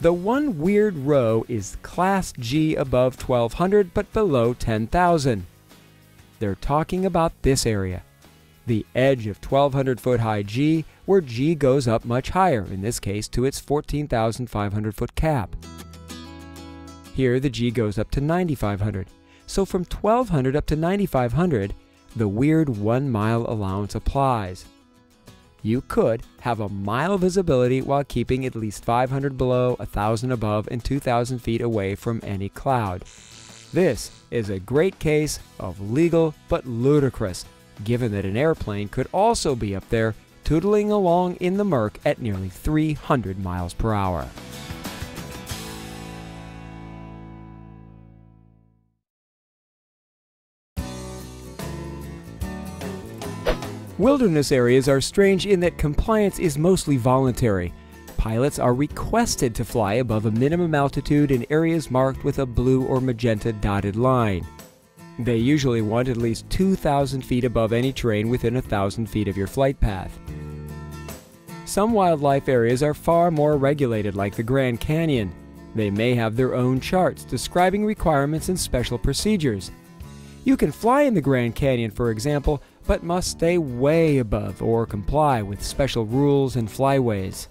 The one weird row is Class G above 1,200 but below 10,000. They're talking about this area, the edge of 1,200 foot high G, where G goes up much higher, in this case to its 14,500 foot cap. Here the G goes up to 9,500. So from 1,200 up to 9,500, the weird 1 mile allowance applies. You could have a mile visibility while keeping at least 500 below, 1,000 above, and 2,000 feet away from any cloud. This is a great case of legal but ludicrous, given that an airplane could also be up there tootling along in the murk at nearly 300 miles per hour. Wilderness areas are strange in that compliance is mostly voluntary. Pilots are requested to fly above a minimum altitude in areas marked with a blue or magenta dotted line. They usually want at least 2,000 feet above any terrain within 1,000 feet of your flight path. Some wildlife areas are far more regulated, like the Grand Canyon. They may have their own charts describing requirements and special procedures. You can fly in the Grand Canyon, for example, but must stay way above or comply with special rules and flyways.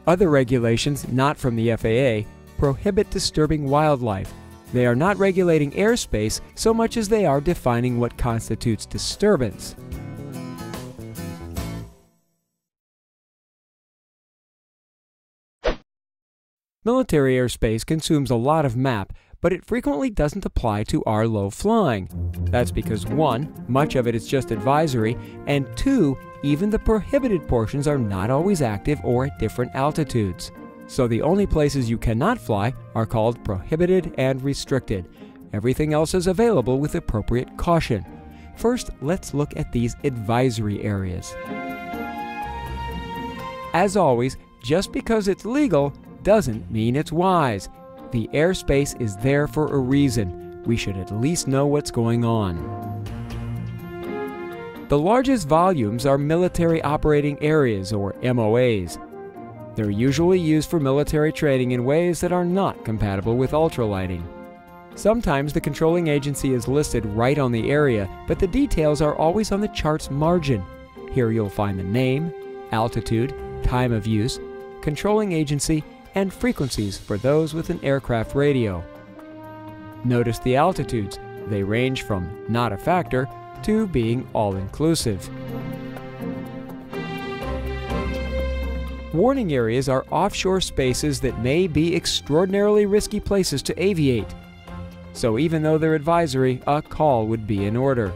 Other regulations, not from the FAA, prohibit disturbing wildlife. They are not regulating airspace so much as they are defining what constitutes disturbance. Military airspace consumes a lot of map, but it frequently doesn't apply to our low flying. That's because 1, much of it is just advisory, and 2, even the prohibited portions are not always active or at different altitudes. So the only places you cannot fly are called prohibited and restricted. Everything else is available with appropriate caution. First, let's look at these advisory areas. As always, just because it's legal doesn't mean it's wise. The airspace is there for a reason. We should at least know what's going on. The largest volumes are military operating areas, or MOAs. They're usually used for military training in ways that are not compatible with ultralighting. Sometimes the controlling agency is listed right on the area, but the details are always on the chart's margin. Here you'll find the name, altitude, time of use, controlling agency, and frequencies for those with an aircraft radio. Notice the altitudes. They range from not a factor to being all-inclusive. Warning areas are offshore spaces that may be extraordinarily risky places to aviate. So even though they're advisory, a call would be in order.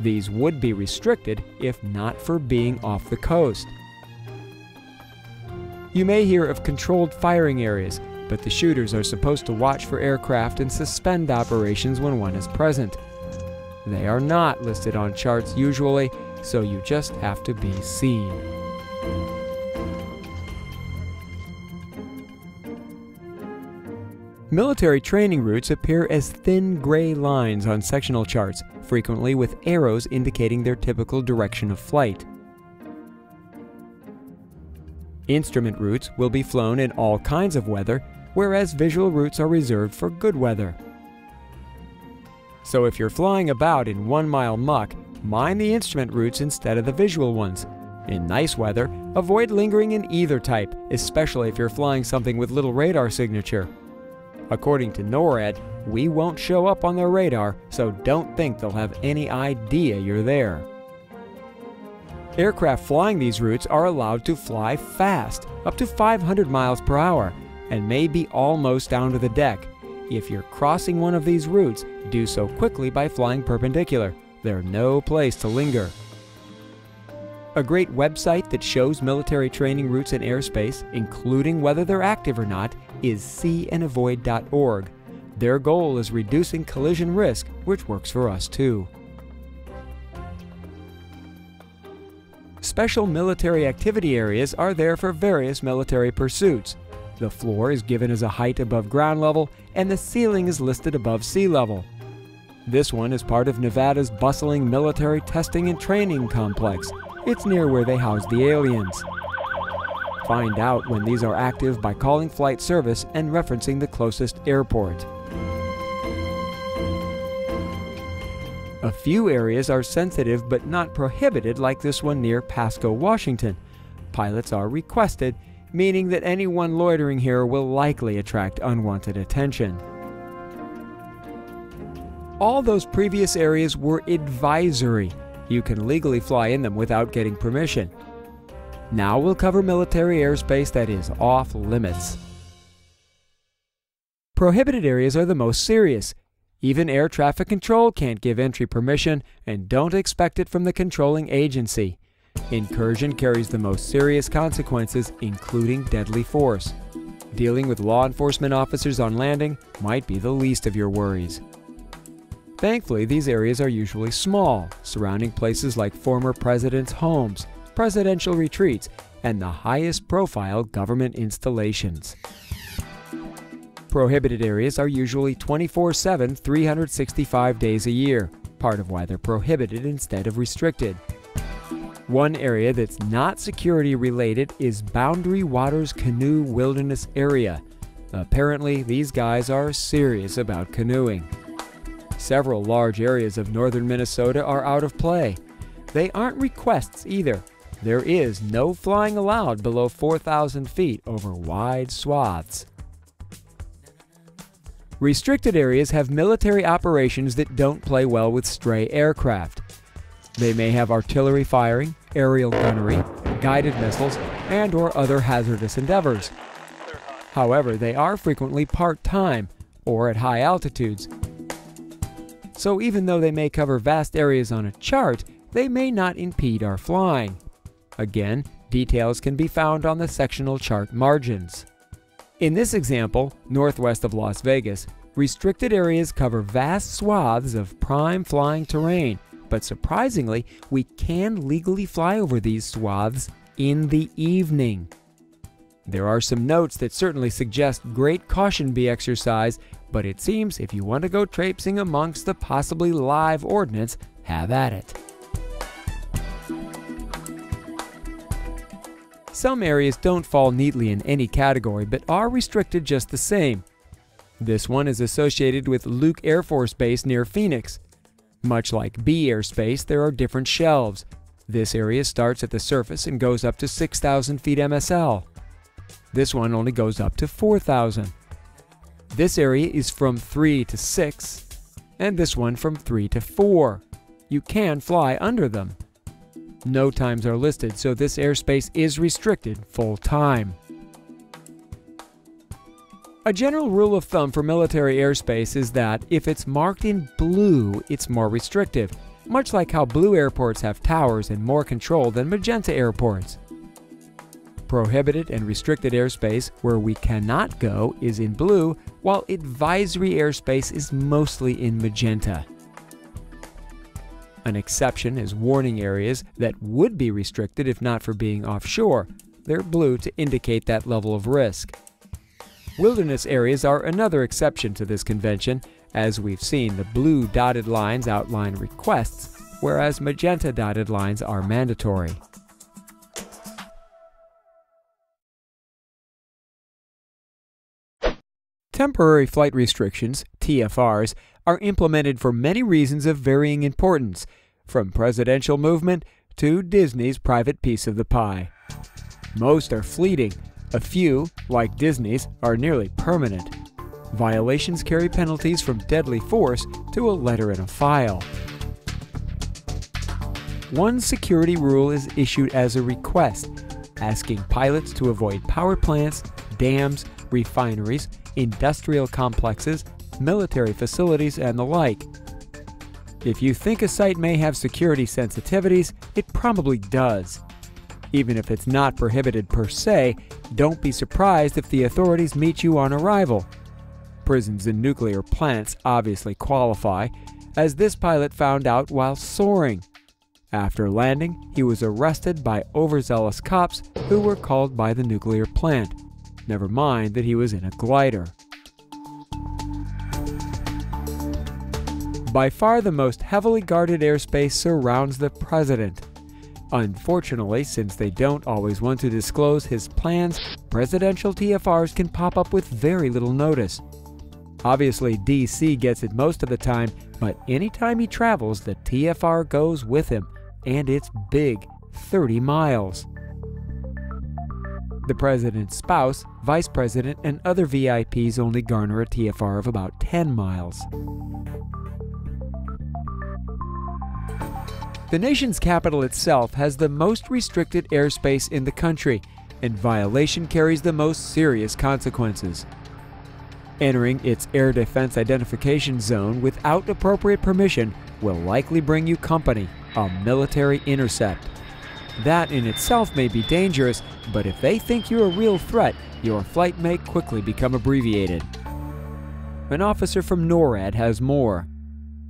These would be restricted if not for being off the coast. You may hear of controlled firing areas, but the shooters are supposed to watch for aircraft and suspend operations when one is present. They are not listed on charts usually, so you just have to be seen. Military training routes appear as thin gray lines on sectional charts, frequently with arrows indicating their typical direction of flight. Instrument routes will be flown in all kinds of weather, whereas visual routes are reserved for good weather. So if you're flying about in 1 mile muck, mind the instrument routes instead of the visual ones. In nice weather, avoid lingering in either type, especially if you're flying something with little radar signature. According to NORAD, we won't show up on their radar, so don't think they'll have any idea you're there. Aircraft flying these routes are allowed to fly fast, up to 500 miles per hour, and may be almost down to the deck. If you're crossing one of these routes, do so quickly by flying perpendicular. There's no place to linger. A great website that shows military training routes in airspace, including whether they're active or not, is seeandavoid.org. Their goal is reducing collision risk, which works for us too. Special military activity areas are there for various military pursuits. The floor is given as a height above ground level, and the ceiling is listed above sea level. This one is part of Nevada's bustling military testing and training complex. It's near where they house the aliens. Find out when these are active by calling flight service and referencing the closest airport. A few areas are sensitive but not prohibited, like this one near Pasco, Washington. Pilots are requested, meaning that anyone loitering here will likely attract unwanted attention. All those previous areas were advisory. You can legally fly in them without getting permission. Now we'll cover military airspace that is off limits. Prohibited areas are the most serious. Even air traffic control can't give entry permission, and don't expect it from the controlling agency. Incursion carries the most serious consequences, including deadly force. Dealing with law enforcement officers on landing might be the least of your worries. Thankfully, these areas are usually small, surrounding places like former presidents' homes, presidential retreats, and the highest profile government installations. Prohibited areas are usually 24/7, 365 days a year, part of why they're prohibited instead of restricted. One area that's not security related is Boundary Waters Canoe Wilderness Area. Apparently, these guys are serious about canoeing. Several large areas of northern Minnesota are out of play. They aren't requests either. There is no flying allowed below 4,000 feet over wide swaths. Restricted areas have military operations that don't play well with stray aircraft. They may have artillery firing, aerial gunnery, guided missiles, and/or other hazardous endeavors. However, they are frequently part-time or at high altitudes. So even though they may cover vast areas on a chart, they may not impede our flying. Again, details can be found on the sectional chart margins. In this example, northwest of Las Vegas, restricted areas cover vast swaths of prime flying terrain, but surprisingly, we can legally fly over these swaths in the evening. There are some notes that certainly suggest great caution be exercised, but it seems if you want to go traipsing amongst the possibly live ordnance, have at it. Some areas don't fall neatly in any category, but are restricted just the same. This one is associated with Luke Air Force Base near Phoenix. Much like B airspace, there are different shelves. This area starts at the surface and goes up to 6,000 feet MSL. This one only goes up to 4,000. This area is from 3 to 6, and this one from 3 to 4. You can fly under them. No times are listed, so this airspace is restricted full time. A general rule of thumb for military airspace is that if it's marked in blue, it's more restrictive, much like how blue airports have towers and more control than magenta airports. Prohibited and restricted airspace where we cannot go is in blue, while advisory airspace is mostly in magenta. An exception is warning areas that would be restricted if not for being offshore. They're blue to indicate that level of risk. Wilderness areas are another exception to this convention. As we've seen, the blue dotted lines outline requests, whereas magenta dotted lines are mandatory. Temporary flight restrictions, TFRs, are implemented for many reasons of varying importance, from presidential movement to Disney's private piece of the pie. Most are fleeting. A few, like Disney's, are nearly permanent. Violations carry penalties from deadly force to a letter in a file. One security rule is issued as a request, asking pilots to avoid power plants, dams, refineries, industrial complexes, military facilities, and the like. If you think a site may have security sensitivities, it probably does. Even if it's not prohibited per se, don't be surprised if the authorities meet you on arrival. Prisons and nuclear plants obviously qualify, as this pilot found out while soaring. After landing, he was arrested by overzealous cops who were called by the nuclear plant. Never mind that he was in a glider. By far the most heavily guarded airspace surrounds the president. Unfortunately, since they don't always want to disclose his plans, presidential TFRs can pop up with very little notice. Obviously, DC gets it most of the time, but anytime he travels, the TFR goes with him, and it's big, 30 miles. The president's spouse, vice president, and other VIPs only garner a TFR of about 10 miles. The nation's capital itself has the most restricted airspace in the country, and violation carries the most serious consequences. Entering its air defense identification zone without appropriate permission will likely bring you company, a military intercept. That in itself may be dangerous, but if they think you're a real threat, your flight may quickly become abbreviated. An officer from NORAD has more.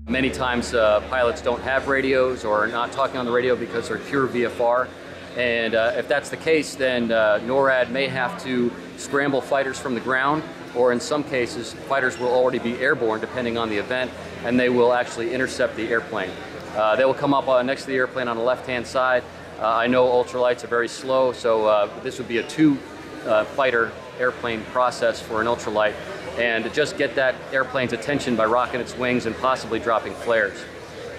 Many times pilots don't have radios or are not talking on the radio because they're pure VFR. And if that's the case, then NORAD may have to scramble fighters from the ground, or in some cases, fighters will already be airborne depending on the event, and they will actually intercept the airplane. They will come up next to the airplane on the left-hand side. I know ultralights are very slow, so this would be a two-fighter airplane process for an ultralight, and just get that airplane's attention by rocking its wings and possibly dropping flares.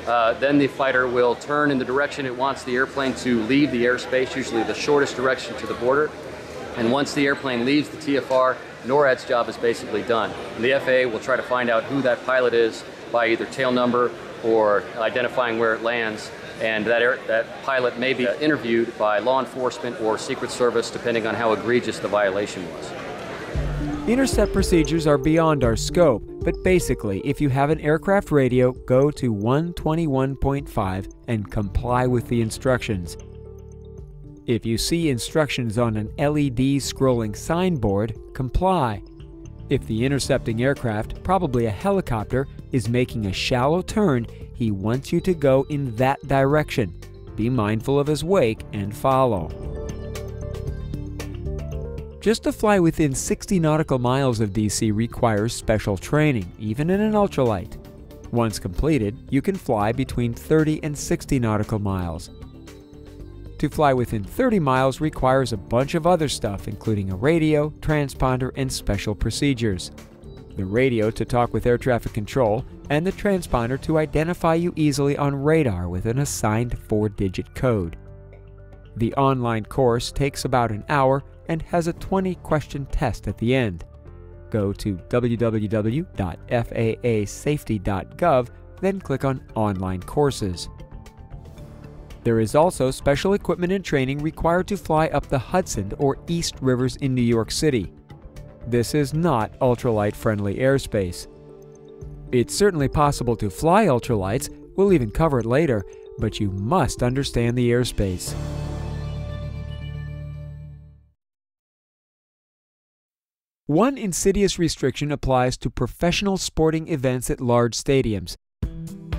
Then the fighter will turn in the direction it wants the airplane to leave the airspace, usually the shortest direction to the border. And once the airplane leaves the TFR, NORAD's job is basically done. And the FAA will try to find out who that pilot is by either tail number or identifying where it lands. And that pilot may be interviewed by law enforcement or Secret Service, depending on how egregious the violation was. Intercept procedures are beyond our scope, but basically, if you have an aircraft radio, go to 121.5 and comply with the instructions. If you see instructions on an LED scrolling signboard, comply. If the intercepting aircraft, probably a helicopter, is making a shallow turn, he wants you to go in that direction. Be mindful of his wake and follow. Just to fly within 60 nautical miles of DC requires special training, even in an ultralight. Once completed, you can fly between 30 and 60 nautical miles. To fly within 30 miles requires a bunch of other stuff, including a radio, transponder, and special procedures. The radio to talk with air traffic control, and the transponder to identify you easily on radar with an assigned 4-digit code. The online course takes about an hour and has a 20-question test at the end. Go to www.faasafety.gov, then click on Online Courses. There is also special equipment and training required to fly up the Hudson or East Rivers in New York City. This is not ultralight-friendly airspace. It's certainly possible to fly ultralights, we'll even cover it later, but you must understand the airspace. One insidious restriction applies to professional sporting events at large stadiums.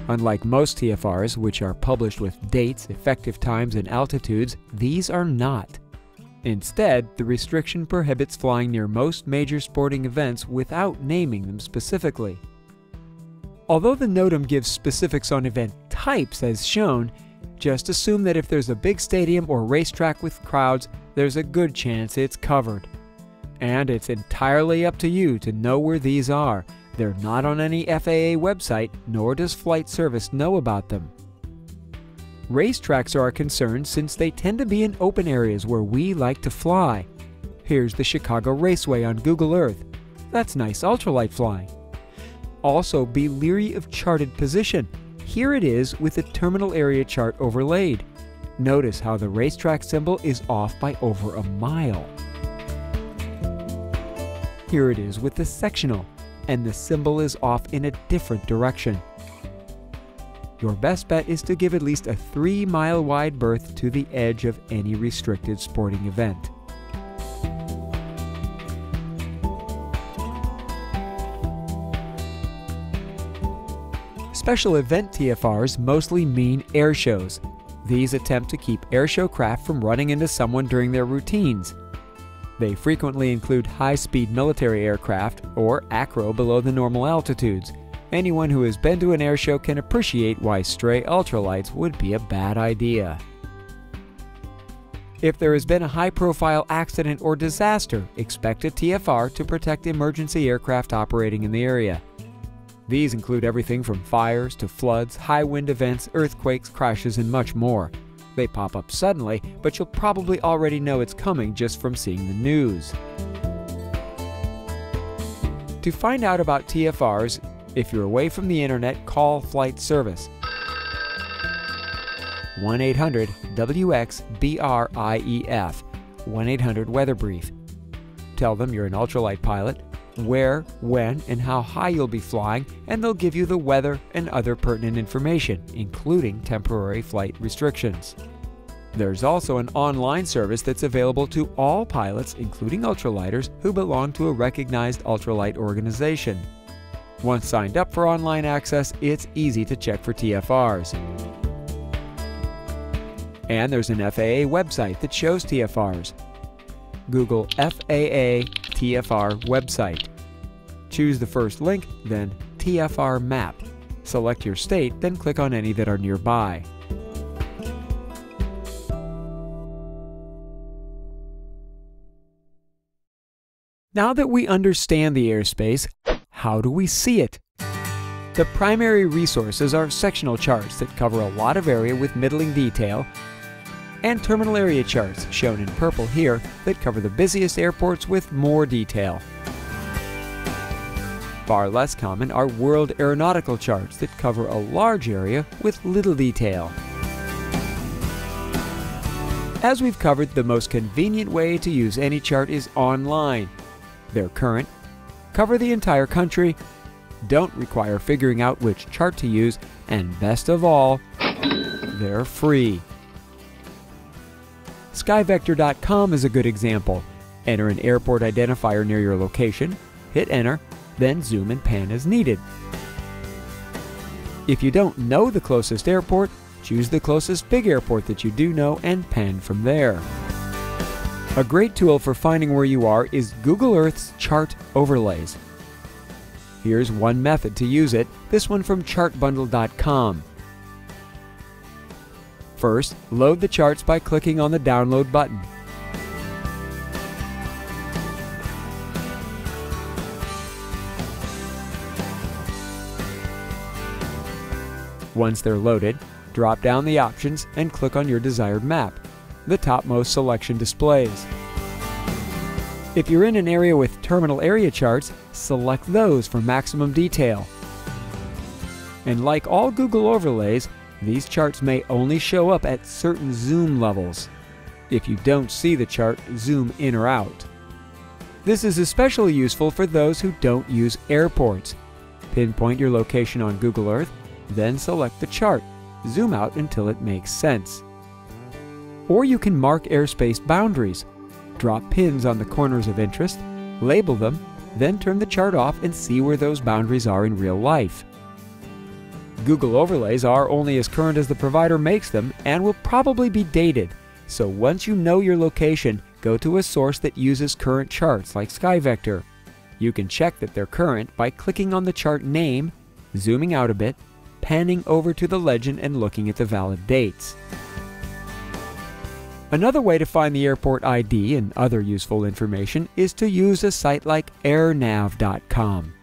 Unlike most TFRs, which are published with dates, effective times, and altitudes, these are not. Instead, the restriction prohibits flying near most major sporting events without naming them specifically. Although the NOTAM gives specifics on event types as shown, just assume that if there's a big stadium or racetrack with crowds, there's a good chance it's covered. And it's entirely up to you to know where these are. They're not on any FAA website, nor does Flight Service know about them. Racetracks are a concern since they tend to be in open areas where we like to fly. Here's the Chicago Raceway on Google Earth. That's nice ultralight flying. Also, be leery of charted position. Here it is with the terminal area chart overlaid. Notice how the racetrack symbol is off by over a mile. Here it is with the sectional, and the symbol is off in a different direction. Your best bet is to give at least a 3-mile wide berth to the edge of any restricted sporting event. Special event TFRs mostly mean air shows. These attempt to keep airshow craft from running into someone during their routines. They frequently include high-speed military aircraft or acro below the normal altitudes. Anyone who has been to an airshow can appreciate why stray ultralights would be a bad idea. If there has been a high-profile accident or disaster, expect a TFR to protect emergency aircraft operating in the area. These include everything from fires to floods, high wind events, earthquakes, crashes, and much more. They pop up suddenly, but you'll probably already know it's coming just from seeing the news. To find out about TFRs, if you're away from the internet, call Flight Service. 1-800-WX-BRIEF, 1-800-Weather Brief. Tell them you're an ultralight pilot, where, when, and how high you'll be flying, and they'll give you the weather and other pertinent information, including temporary flight restrictions. There's also an online service that's available to all pilots, including ultralighters, who belong to a recognized ultralight organization. Once signed up for online access, it's easy to check for TFRs. And there's an FAA website that shows TFRs. Google FAA TFR website. Choose the first link, then TFR map. Select your state, then click on any that are nearby. Now that we understand the airspace, how do we see it? The primary resources are sectional charts that cover a lot of area with middling detail, and terminal area charts, shown in purple here, that cover the busiest airports with more detail. Far less common are world aeronautical charts that cover a large area with little detail. As we've covered, the most convenient way to use any chart is online. They're current, cover the entire country, don't require figuring out which chart to use, and best of all, they're free. Skyvector.com is a good example. Enter an airport identifier near your location, hit enter, then zoom and pan as needed. If you don't know the closest airport, choose the closest big airport that you do know and pan from there. A great tool for finding where you are is Google Earth's chart overlays. Here's one method to use it, this one from chartbundle.com. First, load the charts by clicking on the download button. Once they're loaded, drop down the options and click on your desired map. The topmost selection displays. If you're in an area with terminal area charts, select those for maximum detail. And like all Google overlays, these charts may only show up at certain zoom levels. If you don't see the chart, zoom in or out. This is especially useful for those who don't use airports. Pinpoint your location on Google Earth, then select the chart. Zoom out until it makes sense. Or you can mark airspace boundaries. Drop pins on the corners of interest, label them, then turn the chart off and see where those boundaries are in real life. Google overlays are only as current as the provider makes them and will probably be dated. So once you know your location, go to a source that uses current charts like SkyVector. You can check that they're current by clicking on the chart name, zooming out a bit, panning over to the legend and looking at the valid dates. Another way to find the airport ID and other useful information is to use a site like airnav.com.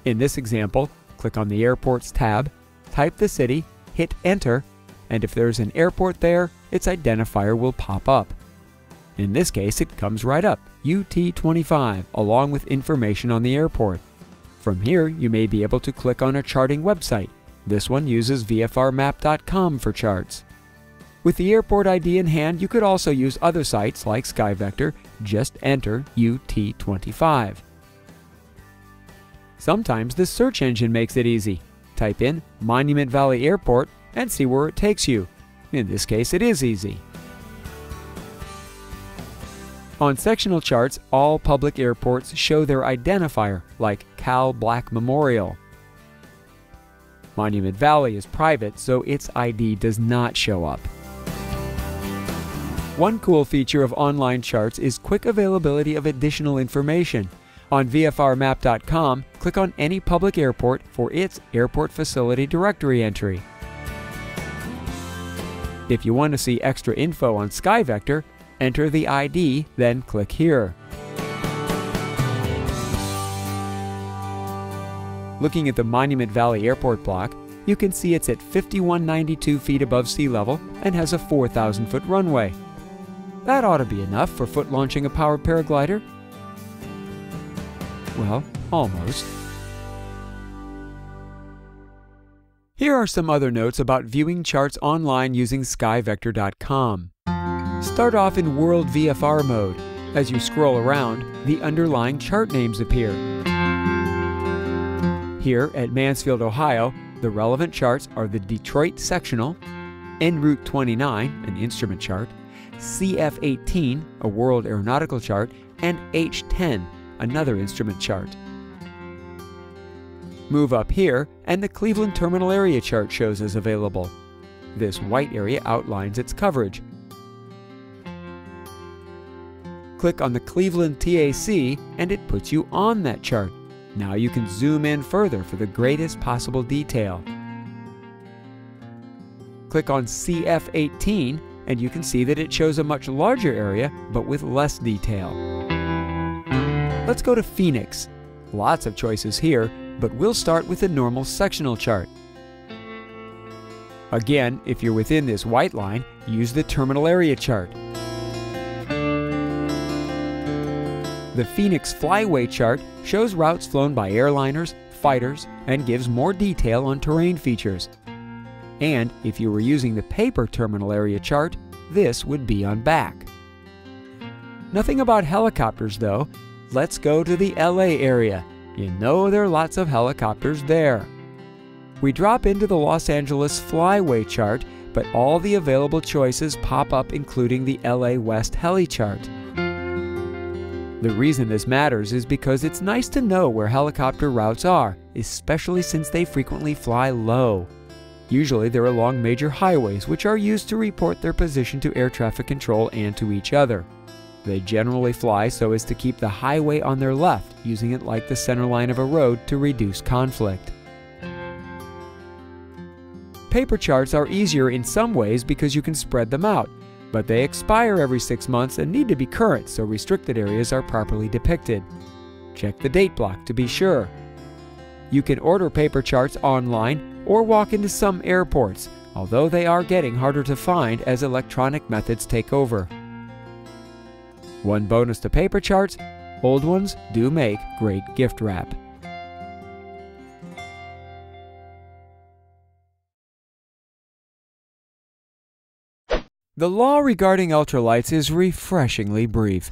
In this example, click on the Airports tab, type the city, hit Enter, and if there's an airport there, its identifier will pop up. In this case, it comes right up, UT25, along with information on the airport. From here, you may be able to click on a charting website. This one uses VFRmap.com for charts. With the airport ID in hand, you could also use other sites like SkyVector. Just enter UT25. Sometimes the search engine makes it easy. Type in Monument Valley Airport and see where it takes you. In this case, it is easy. On sectional charts, all public airports show their identifier, like Cal Black Memorial. Monument Valley is private, so its ID does not show up. One cool feature of online charts is quick availability of additional information. On VFRmap.com, click on any public airport for its airport facility directory entry. If you want to see extra info on SkyVector, enter the ID, then click here. Looking at the Monument Valley Airport block, you can see it's at 5192 feet above sea level and has a 4,000-foot runway. That ought to be enough for foot launching a powered paraglider. Well, almost. Here are some other notes about viewing charts online using SkyVector.com. Start off in World VFR mode. As you scroll around, the underlying chart names appear. Here at Mansfield, Ohio, the relevant charts are the Detroit Sectional, En Route 29, an instrument chart, CF18, a World Aeronautical chart, and H10, another instrument chart. Move up here, and the Cleveland Terminal Area chart shows as available. This white area outlines its coverage. Click on the Cleveland TAC, and it puts you on that chart. Now you can zoom in further for the greatest possible detail. Click on CF18, and you can see that it shows a much larger area, but with less detail. Let's go to Phoenix. Lots of choices here, but we'll start with the normal sectional chart. Again, if you're within this white line, use the terminal area chart. The Phoenix Flyway chart shows routes flown by airliners, fighters, and gives more detail on terrain features. And if you were using the paper terminal area chart, this would be on back. Nothing about helicopters though. Let's go to the LA area. You know there are lots of helicopters there. We drop into the Los Angeles Flyway chart, but all the available choices pop up including the LA West Heli chart. The reason this matters is because it's nice to know where helicopter routes are, especially since they frequently fly low. Usually they're along major highways, which are used to report their position to air traffic control and to each other. They generally fly so as to keep the highway on their left, using it like the center line of a road to reduce conflict. Paper charts are easier in some ways because you can spread them out, but they expire every 6 months and need to be current so restricted areas are properly depicted. Check the date block to be sure. You can order paper charts online or walk into some airports, although they are getting harder to find as electronic methods take over. One bonus to paper charts: old ones do make great gift wrap. The law regarding ultralights is refreshingly brief.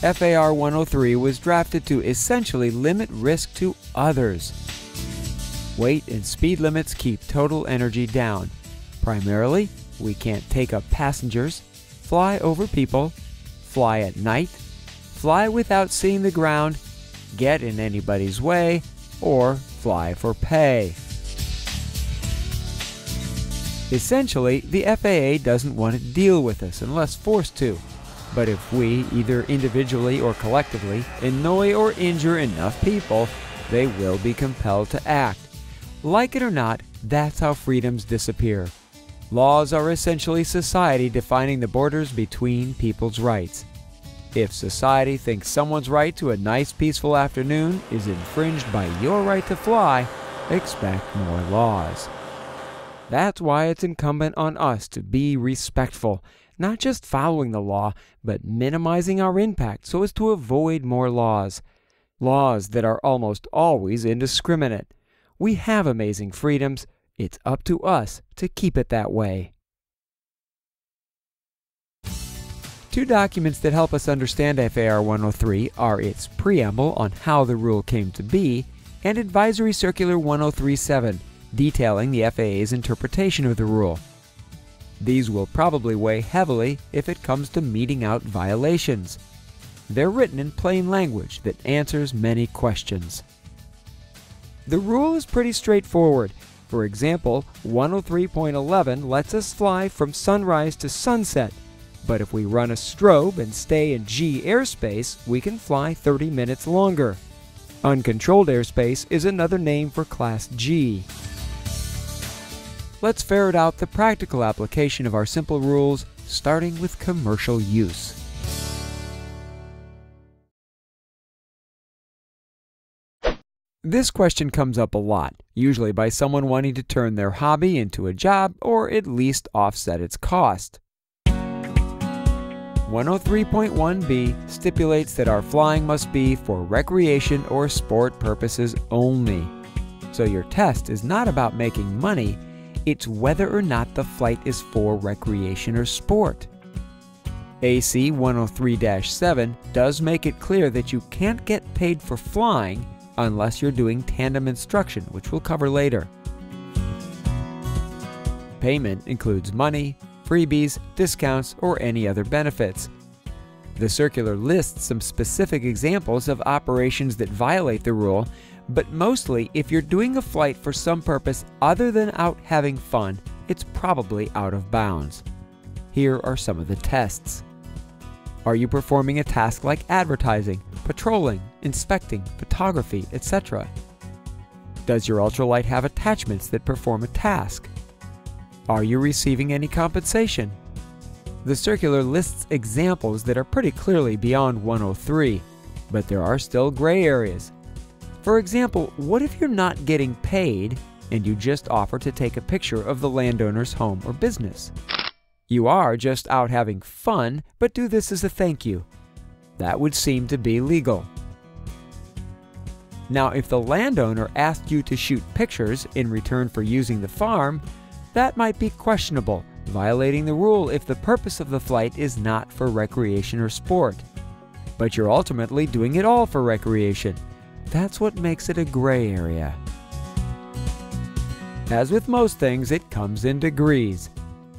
FAR 103 was drafted to essentially limit risk to others. Weight and speed limits keep total energy down. Primarily, we can't take up passengers, fly over people, fly at night, fly without seeing the ground, get in anybody's way, or fly for pay. Essentially, the FAA doesn't want to deal with us unless forced to. But if we, either individually or collectively, annoy or injure enough people, they will be compelled to act. Like it or not, that's how freedoms disappear. Laws are essentially society defining the borders between people's rights. If society thinks someone's right to a nice peaceful afternoon is infringed by your right to fly, expect more laws. That's why it's incumbent on us to be respectful, not just following the law, but minimizing our impact so as to avoid more laws. Laws that are almost always indiscriminate. We have amazing freedoms. It's up to us to keep it that way. Two documents that help us understand FAR 103 are its preamble on how the rule came to be and Advisory Circular 1037, detailing the FAA's interpretation of the rule. These will probably weigh heavily if it comes to meting out violations. They're written in plain language that answers many questions. The rule is pretty straightforward. For example, 103.11 lets us fly from sunrise to sunset, but if we run a strobe and stay in G airspace, we can fly 30 minutes longer. Uncontrolled airspace is another name for Class G. Let's ferret out the practical application of our simple rules, starting with commercial use. This question comes up a lot, usually by someone wanting to turn their hobby into a job or at least offset its cost. 103.1b stipulates that our flying must be for recreation or sport purposes only. So your test is not about making money, it's whether or not the flight is for recreation or sport. AC 103-7 does make it clear that you can't get paid for flying unless you're doing tandem instruction, which we'll cover later. Payment includes money, freebies, discounts, or any other benefits. The circular lists some specific examples of operations that violate the rule, but mostly if you're doing a flight for some purpose other than out having fun, it's probably out of bounds. Here are some of the tests. Are you performing a task like advertising, patrolling, inspecting, photography, etc.? Does your ultralight have attachments that perform a task? Are you receiving any compensation? The circular lists examples that are pretty clearly beyond 103, but there are still gray areas. For example, what if you're not getting paid and you just offer to take a picture of the landowner's home or business? You are just out having fun, but do this as a thank you. That would seem to be legal. Now, if the landowner asked you to shoot pictures in return for using the farm, that might be questionable, violating the rule if the purpose of the flight is not for recreation or sport. But you're ultimately doing it all for recreation. That's what makes it a gray area. As with most things, it comes in degrees.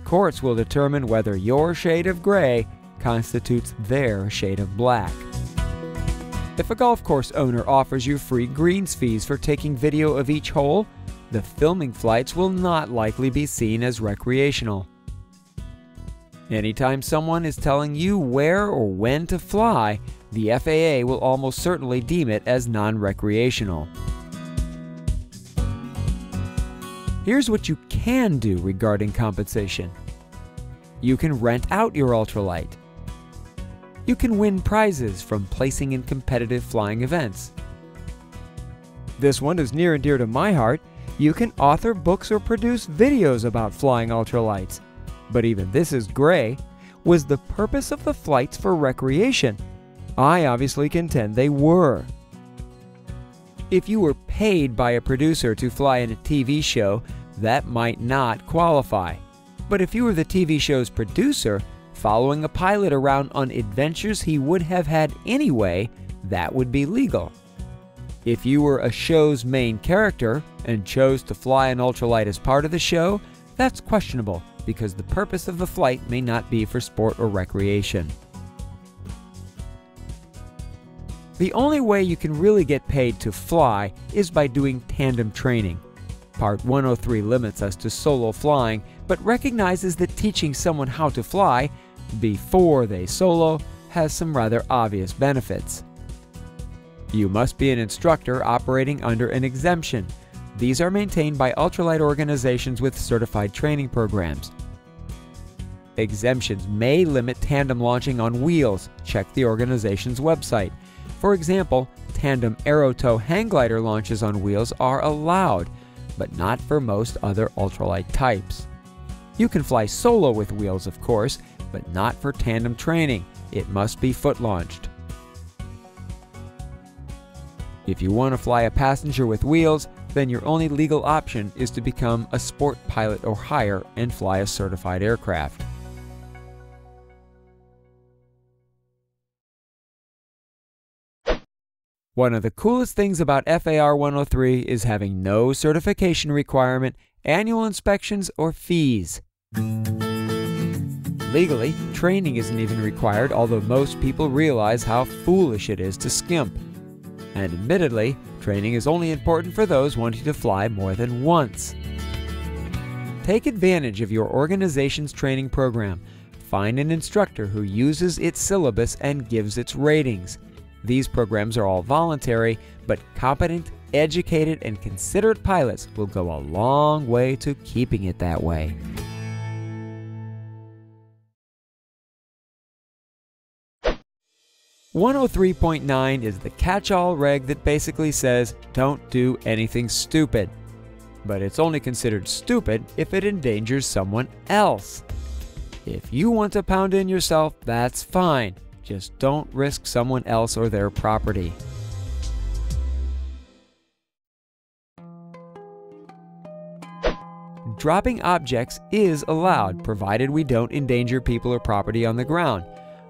Courts will determine whether your shade of gray constitutes their shade of black. If a golf course owner offers you free greens fees for taking video of each hole, the filming flights will not likely be seen as recreational. Anytime someone is telling you where or when to fly, the FAA will almost certainly deem it as non-recreational. Here's what you can do regarding compensation. You can rent out your ultralight. You can win prizes from placing in competitive flying events. This one is near and dear to my heart. You can author books or produce videos about flying ultralights. But even this is gray. Was the purpose of the flights for recreation? I obviously contend they were. If you were paid by a producer to fly in a TV show, that might not qualify. But if you were the TV show's producer, following a pilot around on adventures he would have had anyway, that would be legal. If you were a show's main character and chose to fly an ultralight as part of the show, that's questionable because the purpose of the flight may not be for sport or recreation. The only way you can really get paid to fly is by doing tandem training. Part 103 limits us to solo flying, but recognizes that teaching someone how to fly before they solo has some rather obvious benefits. You must be an instructor operating under an exemption. These are maintained by ultralight organizations with certified training programs. Exemptions may limit tandem launching on wheels. Check the organization's website. For example, tandem aerotow hang glider launches on wheels are allowed, but not for most other ultralight types. You can fly solo with wheels, of course, but not for tandem training. It must be foot-launched. If you want to fly a passenger with wheels, then your only legal option is to become a sport pilot or higher and fly a certified aircraft. One of the coolest things about FAR 103 is having no certification requirement, annual inspections, or fees. Legally, training isn't even required, although most people realize how foolish it is to skimp. And admittedly, training is only important for those wanting to fly more than once. Take advantage of your organization's training program. Find an instructor who uses its syllabus and gives its ratings. These programs are all voluntary, but competent, educated, and considerate pilots will go a long way to keeping it that way. .103.9 is the catch-all reg that basically says, don't do anything stupid. But it's only considered stupid if it endangers someone else. If you want to pound in yourself, that's fine. Just don't risk someone else or their property. Dropping objects is allowed, provided we don't endanger people or property on the ground.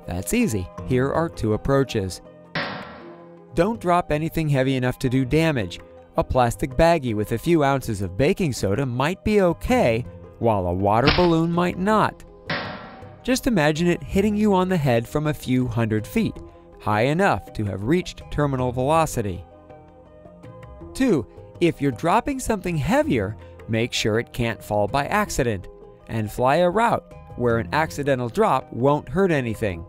That's easy. Here are two approaches. Don't drop anything heavy enough to do damage. A plastic baggie with a few ounces of baking soda might be okay, while a water balloon might not. Just imagine it hitting you on the head from a few hundred feet, high enough to have reached terminal velocity. 2. If you're dropping something heavier, make sure it can't fall by accident, and fly a route where an accidental drop won't hurt anything.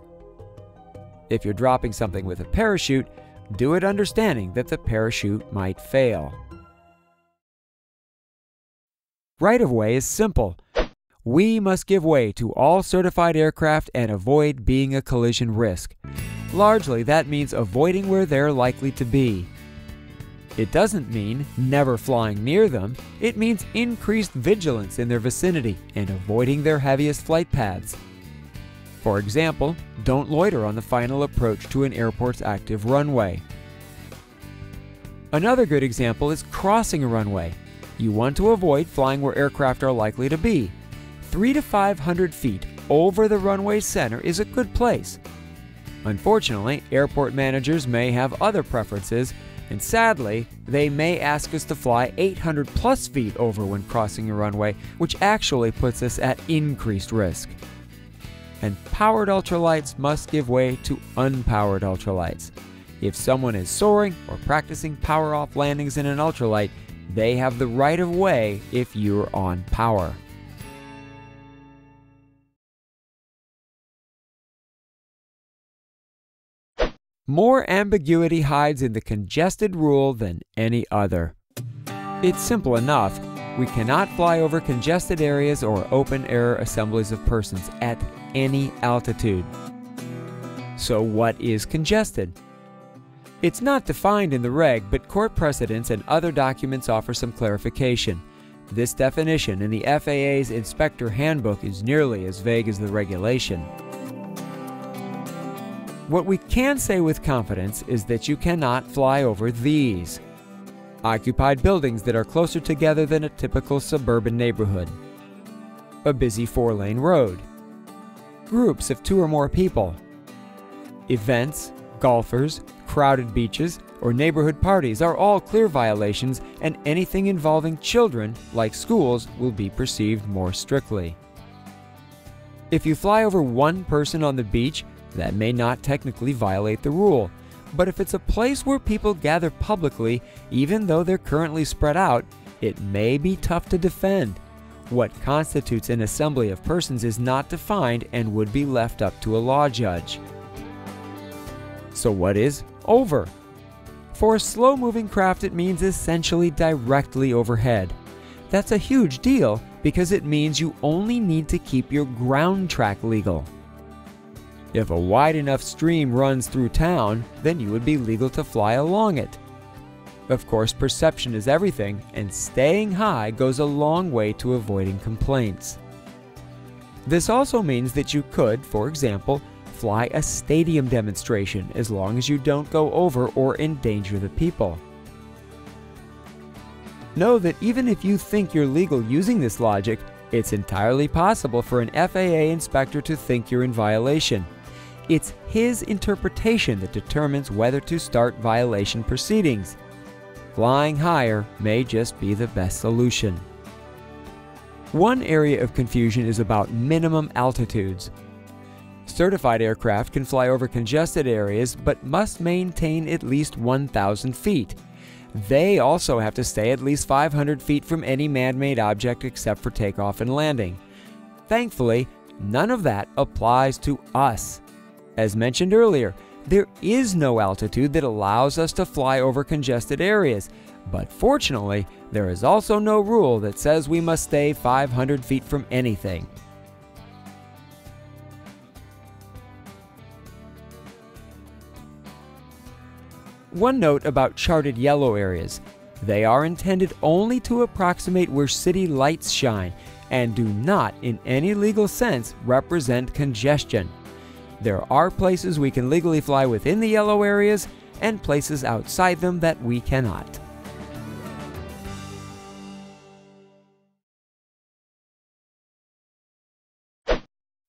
If you're dropping something with a parachute, do it understanding that the parachute might fail. Right-of-way is simple. We must give way to all certified aircraft and avoid being a collision risk. Largely, that means avoiding where they're likely to be. It doesn't mean never flying near them. It means increased vigilance in their vicinity and avoiding their heaviest flight paths. For example, don't loiter on the final approach to an airport's active runway. Another good example is crossing a runway. You want to avoid flying where aircraft are likely to be. 300 to 500 feet over the runway center is a good place. Unfortunately, airport managers may have other preferences, and sadly, they may ask us to fly 800 plus feet over when crossing a runway, which actually puts us at increased risk. And powered ultralights must give way to unpowered ultralights. If someone is soaring or practicing power-off landings in an ultralight, they have the right of way if you're on power. More ambiguity hides in the congested rule than any other. It's simple enough. We cannot fly over congested areas or open-air assemblies of persons at any altitude. So what is congested? It's not defined in the reg, but court precedents and other documents offer some clarification. This definition in the FAA's Inspector Handbook is nearly as vague as the regulation. What we can say with confidence is that you cannot fly over these: occupied buildings that are closer together than a typical suburban neighborhood, a busy 4-lane road, groups of 2 or more people, events, golfers, crowded beaches, or neighborhood parties are all clear violations, and anything involving children, like schools, will be perceived more strictly. If you fly over one person on the beach, that may not technically violate the rule, but if it's a place where people gather publicly, even though they're currently spread out, it may be tough to defend. What constitutes an assembly of persons is not defined and would be left up to a law judge. So what is over? For a slow-moving craft, it means essentially directly overhead. That's a huge deal because it means you only need to keep your ground track legal. If a wide enough stream runs through town, then you would be legal to fly along it. Of course, perception is everything, and staying high goes a long way to avoiding complaints. This also means that you could, for example, fly a stadium demonstration as long as you don't go over or endanger the people. Know that even if you think you're legal using this logic, it's entirely possible for an FAA inspector to think you're in violation. It's his interpretation that determines whether to start violation proceedings. Flying higher may just be the best solution. One area of confusion is about minimum altitudes. Certified aircraft can fly over congested areas but must maintain at least 1,000 feet. They also have to stay at least 500 feet from any man-made object except for takeoff and landing. Thankfully, none of that applies to us. As mentioned earlier, there is no altitude that allows us to fly over congested areas, but fortunately, there is also no rule that says we must stay 500 feet from anything. One note about charted yellow areas: they are intended only to approximate where city lights shine and do not, in any legal sense, represent congestion. There are places we can legally fly within the yellow areas and places outside them that we cannot.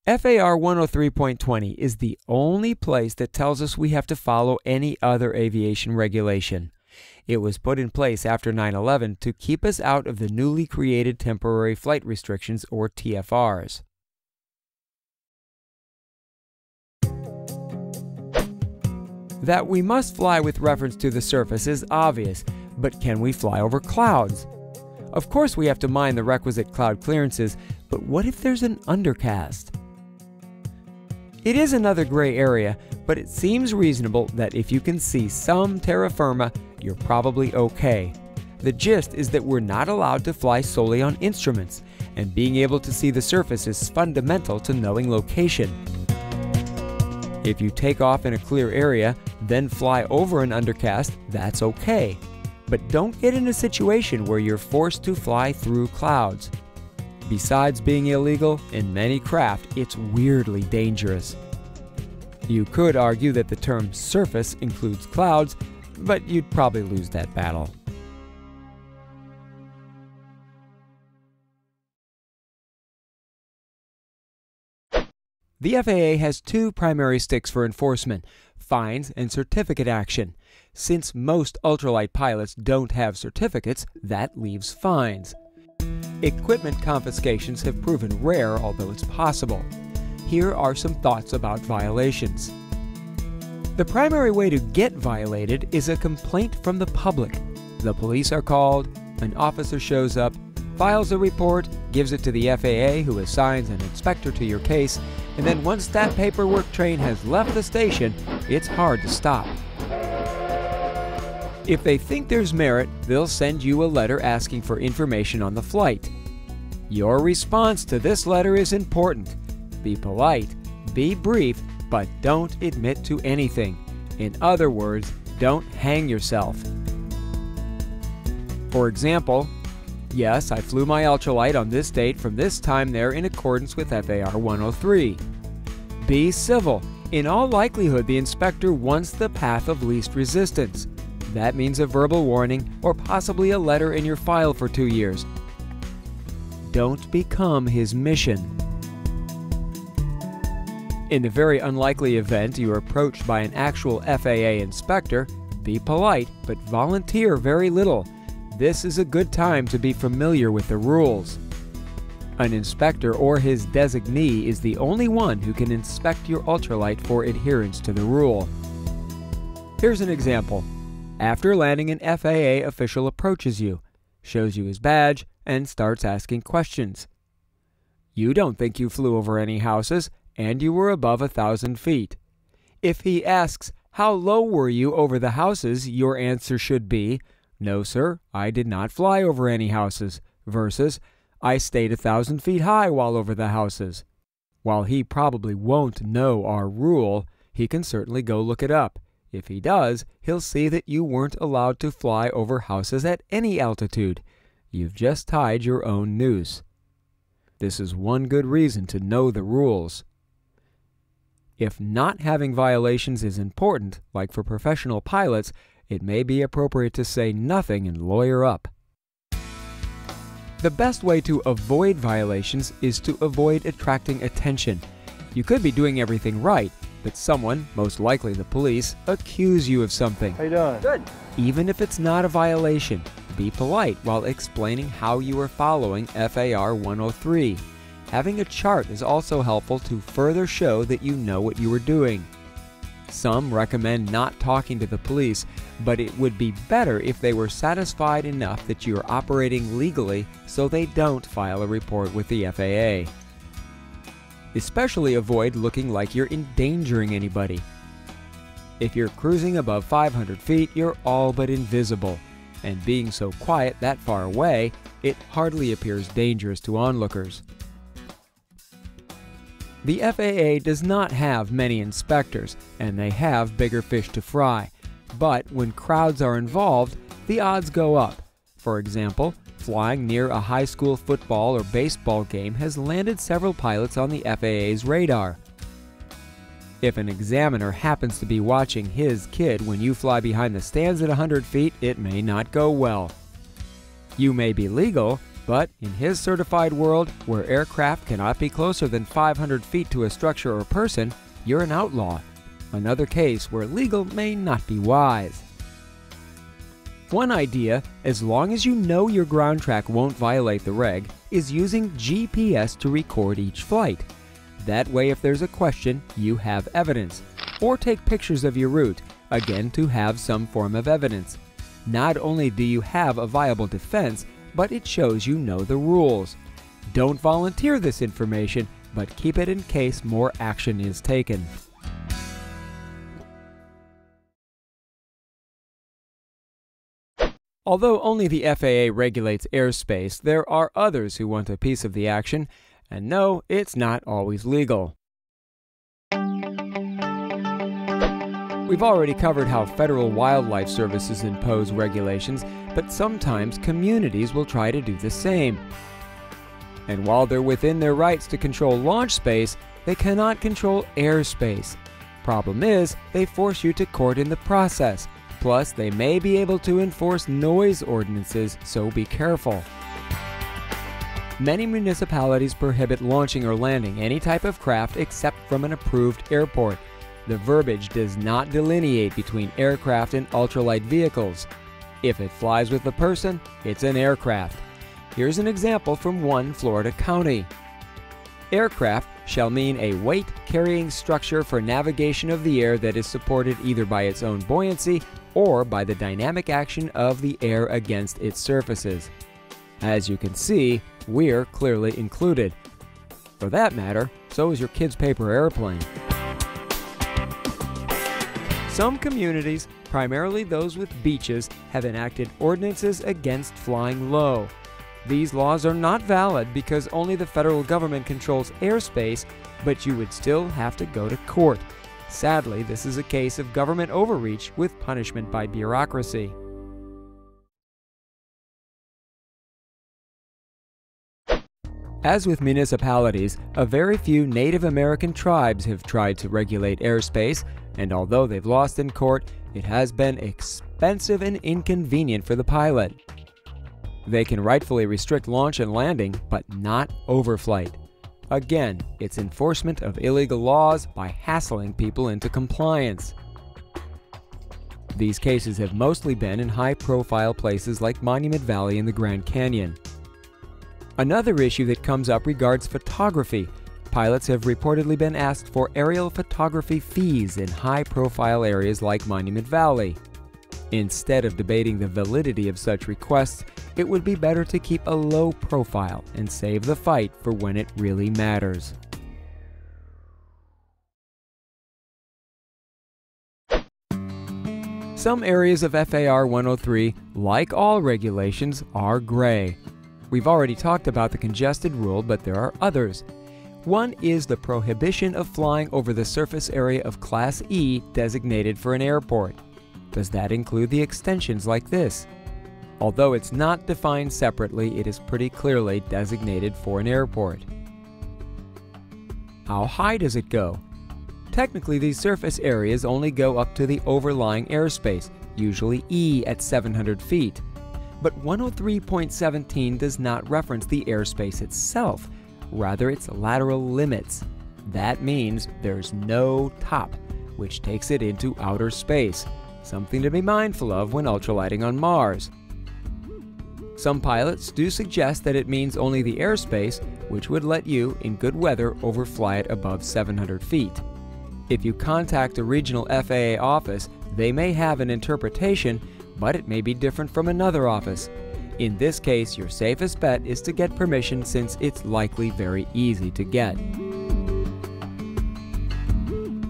FAR 103.20 is the only place that tells us we have to follow any other aviation regulation. It was put in place after 9/11 to keep us out of the newly created temporary flight restrictions, or TFRs. That we must fly with reference to the surface is obvious, but can we fly over clouds? Of course we have to mind the requisite cloud clearances, but what if there's an undercast? It is another gray area, but it seems reasonable that if you can see some terra firma, you're probably okay. The gist is that we're not allowed to fly solely on instruments, and being able to see the surface is fundamental to knowing location. If you take off in a clear area, then fly over an undercast, that's okay. But don't get in a situation where you're forced to fly through clouds. Besides being illegal, in many craft, it's weirdly dangerous. You could argue that the term surface includes clouds, but you'd probably lose that battle. The FAA has two primary sticks for enforcement: fines and certificate action. Since most ultralight pilots don't have certificates, that leaves fines. Equipment confiscations have proven rare, although it's possible. Here are some thoughts about violations. The primary way to get violated is a complaint from the public. The police are called, an officer shows up, files a report, gives it to the FAA, who assigns an inspector to your case, and then once that paperwork train has left the station, it's hard to stop. If they think there's merit, they'll send you a letter asking for information on the flight. Your response to this letter is important. Be polite, be brief, but don't admit to anything. In other words, don't hang yourself. For example, yes, I flew my ultralight on this date from this time there in accordance with FAR 103. Be civil. In all likelihood, the inspector wants the path of least resistance. That means a verbal warning or possibly a letter in your file for 2 years. Don't become his mission. In the very unlikely event you are approached by an actual FAA inspector, be polite but volunteer very little. This is a good time to be familiar with the rules. An inspector or his designee is the only one who can inspect your ultralight for adherence to the rule. Here's an example. After landing, an FAA official approaches you, shows you his badge, and starts asking questions. You don't think you flew over any houses, and you were above 1,000 feet. If he asks, "How low were you over the houses?" your answer should be, "No, sir, I did not fly over any houses," versus, "I stayed 1,000 feet high while over the houses." While he probably won't know our rule, he can certainly go look it up. If he does, he'll see that you weren't allowed to fly over houses at any altitude. You've just tied your own noose. This is one good reason to know the rules. If not having violations is important, like for professional pilots, it may be appropriate to say nothing and lawyer up. The best way to avoid violations is to avoid attracting attention. You could be doing everything right, but someone, most likely the police, accuse you of something. How you doing? Good. Even if it's not a violation, be polite while explaining how you are following FAR 103. Having a chart is also helpful to further show that you know what you are doing. Some recommend not talking to the police, but it would be better if they were satisfied enough that you are operating legally so they don't file a report with the FAA. Especially avoid looking like you're endangering anybody. If you're cruising above 500 feet, you're all but invisible, and being so quiet that far away, it hardly appears dangerous to onlookers. The FAA does not have many inspectors, and they have bigger fish to fry. But when crowds are involved, the odds go up. For example, flying near a high school football or baseball game has landed several pilots on the FAA's radar. If an examiner happens to be watching his kid when you fly behind the stands at 100 feet, it may not go well. You may be legal, but in his certified world, where aircraft cannot be closer than 500 feet to a structure or person, you're an outlaw. Another case where legal may not be wise. One idea, as long as you know your ground track won't violate the reg, is using GPS to record each flight. That way, if there's a question, you have evidence. Or take pictures of your route, again to have some form of evidence. Not only do you have a viable defense, but it shows you know the rules. Don't volunteer this information, but keep it in case more action is taken. Although only the FAA regulates airspace, there are others who want a piece of the action, and no, it's not always legal. We've already covered how federal wildlife services impose regulations, but sometimes communities will try to do the same. And while they're within their rights to control launch space, they cannot control airspace. Problem is, they force you to court in the process. Plus, they may be able to enforce noise ordinances, so be careful. Many municipalities prohibit launching or landing any type of craft except from an approved airport. The verbiage does not delineate between aircraft and ultralight vehicles. If it flies with a person, it's an aircraft. Here's an example from one Florida county. Aircraft shall mean a weight-carrying structure for navigation of the air that is supported either by its own buoyancy or by the dynamic action of the air against its surfaces. As you can see, we're clearly included. For that matter, so is your kid's paper airplane. Some communities, primarily those with beaches, have enacted ordinances against flying low. These laws are not valid because only the federal government controls airspace, but you would still have to go to court. Sadly, this is a case of government overreach with punishment by bureaucracy. As with municipalities, a very few Native American tribes have tried to regulate airspace, and although they've lost in court, it has been expensive and inconvenient for the pilot. They can rightfully restrict launch and landing, but not overflight. Again, it's enforcement of illegal laws by hassling people into compliance. These cases have mostly been in high-profile places like Monument Valley in the Grand Canyon. Another issue that comes up regards photography. Pilots have reportedly been asked for aerial photography fees in high-profile areas like Monument Valley. Instead of debating the validity of such requests, it would be better to keep a low profile and save the fight for when it really matters. Some areas of FAR 103, like all regulations, are gray. We've already talked about the congested rule, but there are others. One is the prohibition of flying over the surface area of Class E designated for an airport. Does that include the extensions like this? Although it's not defined separately, it is pretty clearly designated for an airport. How high does it go? Technically, these surface areas only go up to the overlying airspace, usually E at 700 feet. But 103.17 does not reference the airspace itself, rather its lateral limits. That means there's no top, which takes it into outer space, something to be mindful of when ultralighting on Mars. Some pilots do suggest that it means only the airspace, which would let you, in good weather, overfly it above 700 feet. If you contact a regional FAA office, they may have an interpretation, but it may be different from another office. In this case, your safest bet is to get permission since it's likely very easy to get.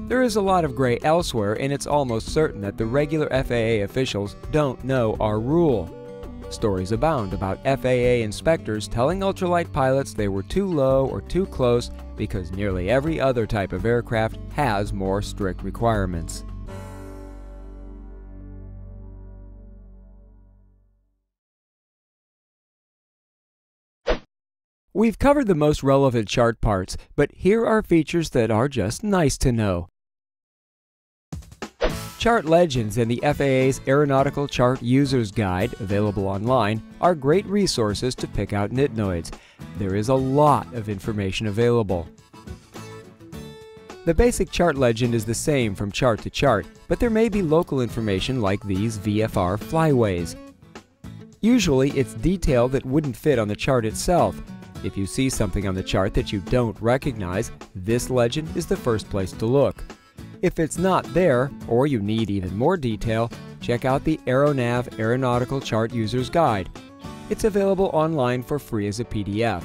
There is a lot of gray elsewhere, and it's almost certain that the regular FAA officials don't know our rule. Stories abound about FAA inspectors telling ultralight pilots they were too low or too close because nearly every other type of aircraft has more strict requirements. We've covered the most relevant chart parts, but here are features that are just nice to know. Chart Legends and the FAA's Aeronautical Chart User's Guide, available online, are great resources to pick out nitnoids. There is a lot of information available. The basic chart legend is the same from chart to chart, but there may be local information like these VFR flyways. Usually it's detail that wouldn't fit on the chart itself. If you see something on the chart that you don't recognize, this legend is the first place to look. If it's not there, or you need even more detail, check out the AeroNav Aeronautical Chart User's Guide. It's available online for free as a PDF.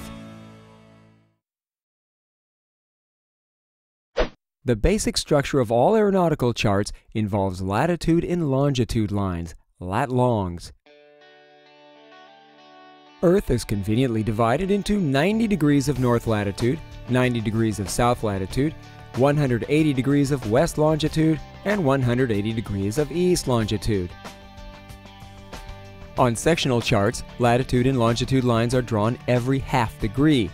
The basic structure of all aeronautical charts involves latitude and longitude lines, lat-longs. Earth is conveniently divided into 90 degrees of north latitude, 90 degrees of south latitude, 180 degrees of west longitude, and 180 degrees of east longitude. On sectional charts, latitude and longitude lines are drawn every half degree.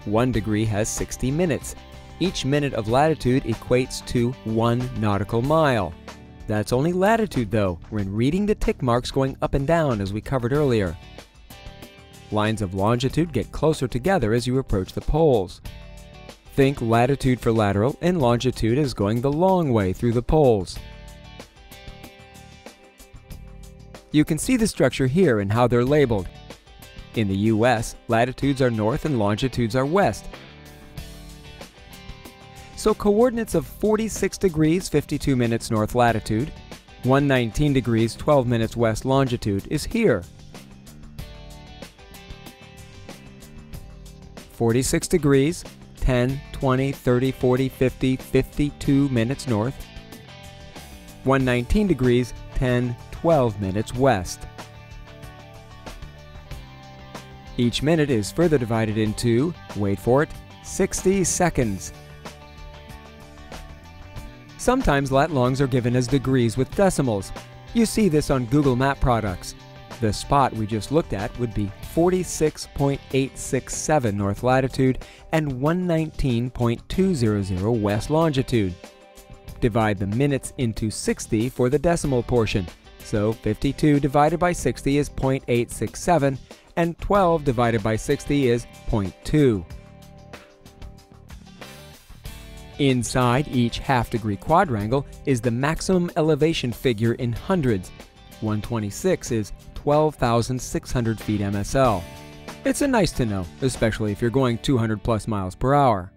1 degree has 60 minutes. Each minute of latitude equates to 1 nautical mile. That's only latitude though, when reading the tick marks going up and down as we covered earlier. Lines of longitude get closer together as you approach the poles. Think latitude for lateral and longitude as going the long way through the poles. You can see the structure here and how they're labeled. In the US, latitudes are north and longitudes are west. So coordinates of 46 degrees 52 minutes north latitude, 119 degrees 12 minutes west longitude is here. 46 degrees, 10, 20, 30, 40, 50, 52 minutes north. 119 degrees, 10, 12 minutes west. Each minute is further divided into, wait for it, 60 seconds. Sometimes lat-longs are given as degrees with decimals. You see this on Google Map products. The spot we just looked at would be 46.867 north latitude and 119.200 west longitude. Divide the minutes into 60 for the decimal portion. So 52 divided by 60 is 0.867, and 12 divided by 60 is 0.2. Inside each half-degree quadrangle is the maximum elevation figure in hundreds. 126 is 12,600 feet MSL. It's a nice to know, especially if you're going 200 plus miles per hour.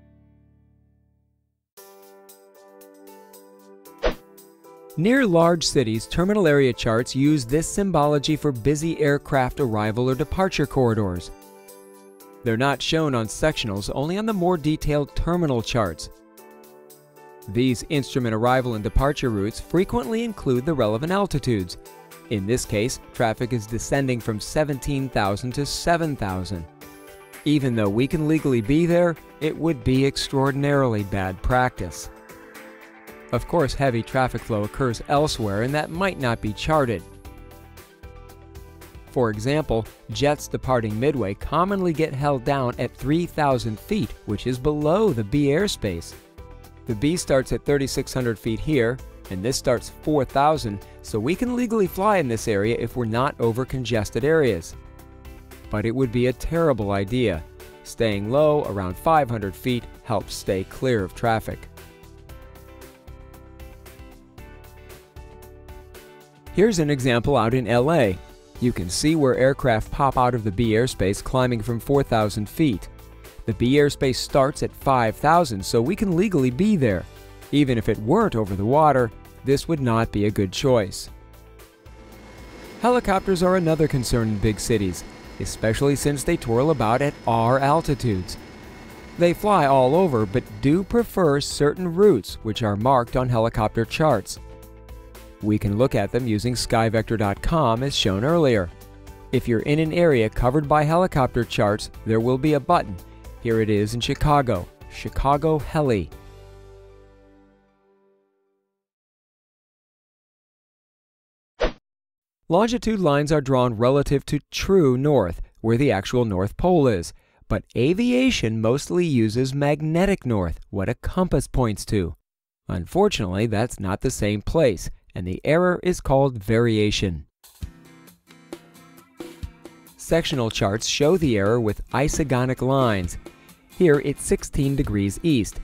Near large cities, terminal area charts use this symbology for busy aircraft arrival or departure corridors. They're not shown on sectionals, only on the more detailed terminal charts. These instrument arrival and departure routes frequently include the relevant altitudes. In this case, traffic is descending from 17,000 to 7,000. Even though we can legally be there, it would be extraordinarily bad practice. Of course, heavy traffic flow occurs elsewhere, and that might not be charted. For example, jets departing Midway commonly get held down at 3,000 feet, which is below the B airspace. The B starts at 3,600 feet here, and this starts 4,000, so we can legally fly in this area if we're not over congested areas. But it would be a terrible idea. Staying low, around 500 feet, helps stay clear of traffic. Here's an example out in LA. You can see where aircraft pop out of the B airspace climbing from 4,000 feet. The B airspace starts at 5,000, so we can legally be there. Even if it weren't over the water, this would not be a good choice. Helicopters are another concern in big cities, especially since they twirl about at R altitudes. They fly all over, but do prefer certain routes which are marked on helicopter charts. We can look at them using skyvector.com as shown earlier. If you're in an area covered by helicopter charts, there will be a button. Here it is in Chicago, Chicago Heli. Longitude lines are drawn relative to true north, where the actual North Pole is, but aviation mostly uses magnetic north, what a compass points to. Unfortunately, that's not the same place, and the error is called variation. Sectional charts show the error with isogonic lines. Here it's 16 degrees east.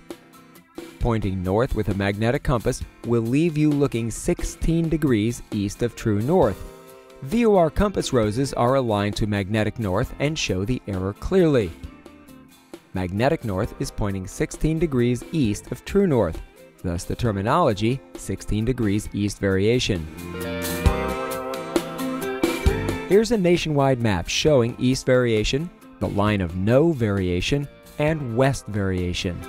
Pointing north with a magnetic compass will leave you looking 16 degrees east of true north. VOR compass roses are aligned to magnetic north and show the error clearly. Magnetic north is pointing 16 degrees east of true north. Thus the terminology, 16 degrees east variation. Here's a nationwide map showing east variation, the line of no variation, and west variation.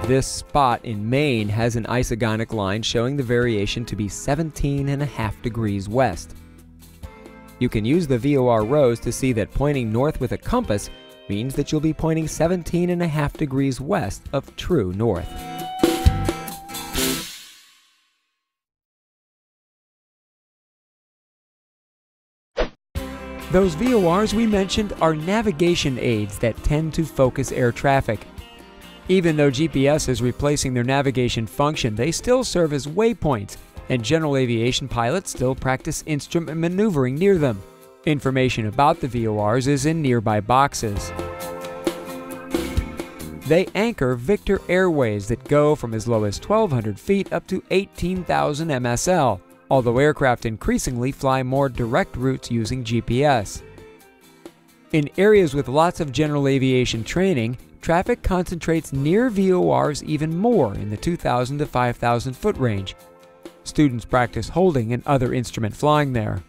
This spot in Maine has an isogonic line showing the variation to be 17.5 degrees west. You can use the VOR rows to see that pointing north with a compass means that you'll be pointing 17.5 degrees west of true north. Those VORs we mentioned are navigation aids that tend to focus air traffic. Even though GPS is replacing their navigation function, they still serve as waypoints, and general aviation pilots still practice instrument maneuvering near them. Information about the VORs is in nearby boxes. They anchor Victor airways that go from as low as 1,200 feet up to 18,000 MSL, although aircraft increasingly fly more direct routes using GPS. In areas with lots of general aviation training, traffic concentrates near VORs even more in the 2,000 to 5,000 foot range. Students practice holding and other instrument flying there.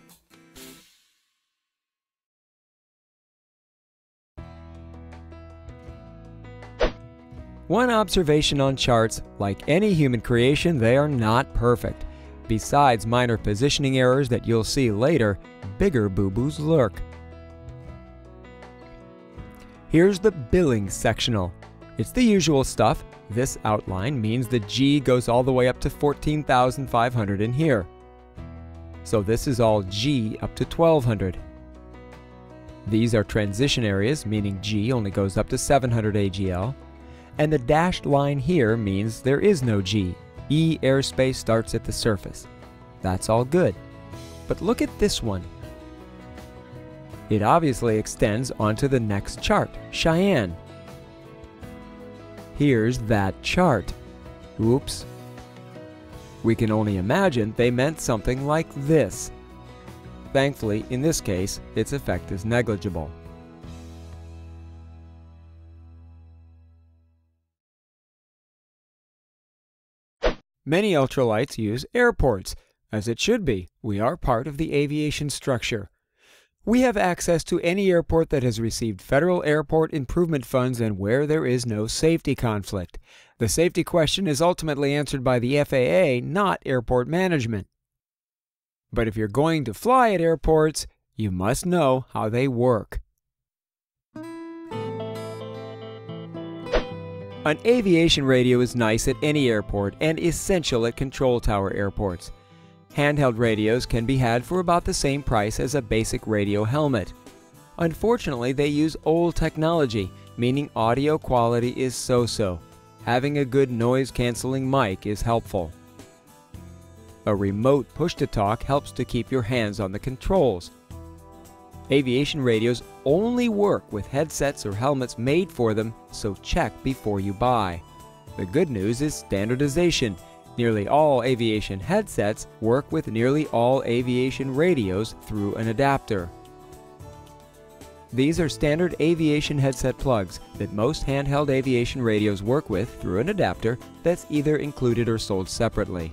One observation on charts, like any human creation, they are not perfect. Besides minor positioning errors that you'll see later, bigger boo-boos lurk. Here's the billing sectional. It's the usual stuff. This outline means the G goes all the way up to 14,500 in here. So this is all G up to 1,200. These are transition areas, meaning G only goes up to 700 AGL, and the dashed line here means there is no G. E airspace starts at the surface. That's all good. But look at this one. It obviously extends onto the next chart, Cheyenne. Here's that chart. Oops. We can only imagine they meant something like this. Thankfully, in this case, its effect is negligible. Many ultralights use airports. As it should be, we are part of the aviation structure. We have access to any airport that has received federal airport improvement funds and where there is no safety conflict. The safety question is ultimately answered by the FAA, not airport management. But if you're going to fly at airports, you must know how they work. An aviation radio is nice at any airport and essential at control tower airports. Handheld radios can be had for about the same price as a basic radio helmet. Unfortunately, they use old technology, meaning audio quality is so-so. Having a good noise-canceling mic is helpful. A remote push-to-talk helps to keep your hands on the controls. Aviation radios only work with headsets or helmets made for them, so check before you buy. The good news is standardization. Nearly all aviation headsets work with nearly all aviation radios through an adapter. These are standard aviation headset plugs that most handheld aviation radios work with through an adapter that's either included or sold separately.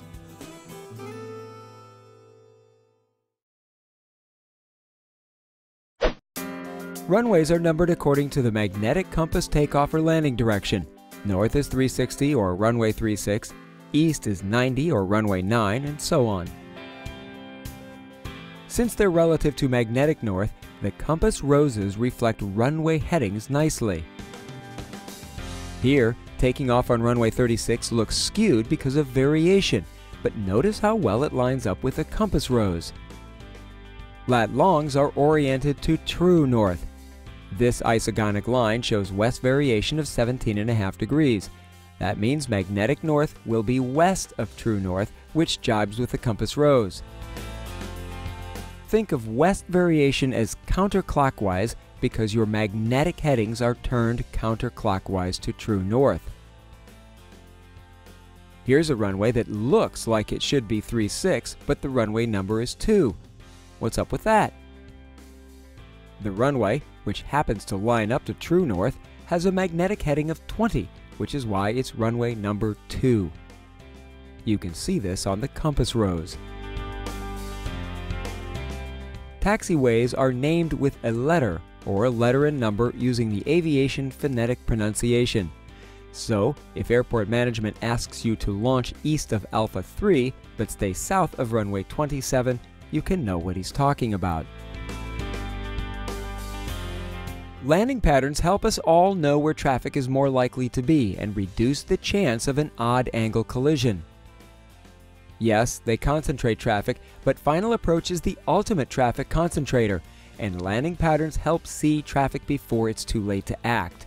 Runways are numbered according to the magnetic compass takeoff or landing direction. North is 360 or runway 36, east is 90 or runway 9, and so on. Since they're relative to magnetic north, the compass roses reflect runway headings nicely. Here, taking off on runway 36 looks skewed because of variation, but notice how well it lines up with the compass rose. Lat longs are oriented to true north. This isogonic line shows west variation of 17.5 degrees. That means magnetic north will be west of true north, which jibes with the compass rose. Think of west variation as counterclockwise because your magnetic headings are turned counterclockwise to true north. Here's a runway that looks like it should be 36, but the runway number is 2. What's up with that? The runway, which happens to line up to true north, has a magnetic heading of 20, which is why it's runway number 2. You can see this on the compass rose. Taxiways are named with a letter or a letter and number using the aviation phonetic pronunciation. So, if airport management asks you to launch east of Alpha 3 but stay south of runway 27, you can know what he's talking about. Landing patterns help us all know where traffic is more likely to be and reduce the chance of an odd angle collision. Yes, they concentrate traffic, but final approach is the ultimate traffic concentrator, and landing patterns help see traffic before it's too late to act.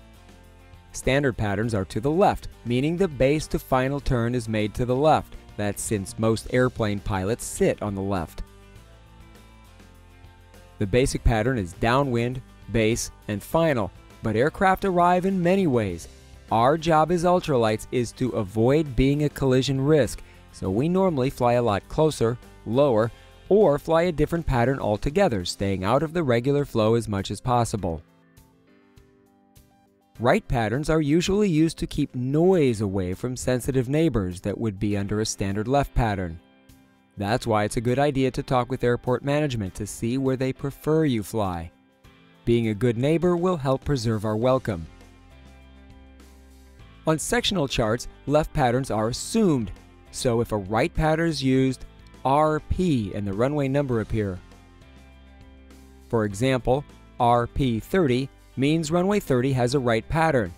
Standard patterns are to the left, meaning the base to final turn is made to the left. That's since most airplane pilots sit on the left. The basic pattern is downwind, base, and final, but aircraft arrive in many ways. Our job as ultralights is to avoid being a collision risk, so we normally fly a lot closer, lower, or fly a different pattern altogether, staying out of the regular flow as much as possible. Right patterns are usually used to keep noise away from sensitive neighbors that would be under a standard left pattern. That's why it's a good idea to talk with airport management to see where they prefer you fly. Being a good neighbor will help preserve our welcome. On sectional charts, left patterns are assumed, so if a right pattern is used, RP and the runway number appear. For example, RP30 means runway 30 has a right pattern.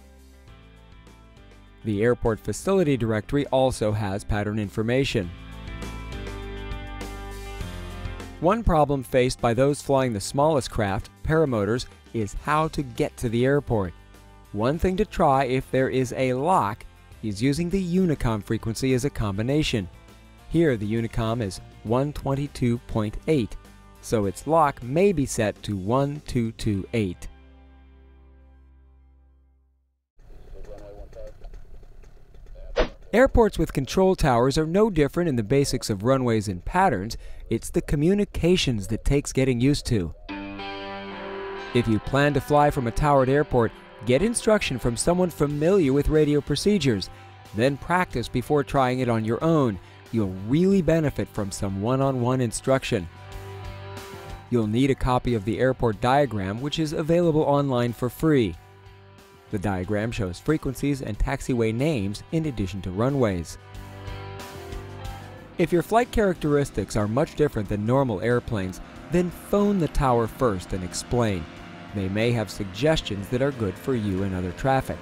The airport facility directory also has pattern information. One problem faced by those flying the smallest craft, paramotors, is how to get to the airport. One thing to try if there is a lock is using the Unicom frequency as a combination. Here the Unicom is 122.8, so its lock may be set to 1228. Airports with control towers are no different in the basics of runways and patterns. It's the communications that takes getting used to. If you plan to fly from a towered airport, get instruction from someone familiar with radio procedures. Then practice before trying it on your own. You'll really benefit from some one-on-one instruction. You'll need a copy of the airport diagram, which is available online for free. The diagram shows frequencies and taxiway names in addition to runways. If your flight characteristics are much different than normal airplanes, then phone the tower first and explain. They may have suggestions that are good for you and other traffic.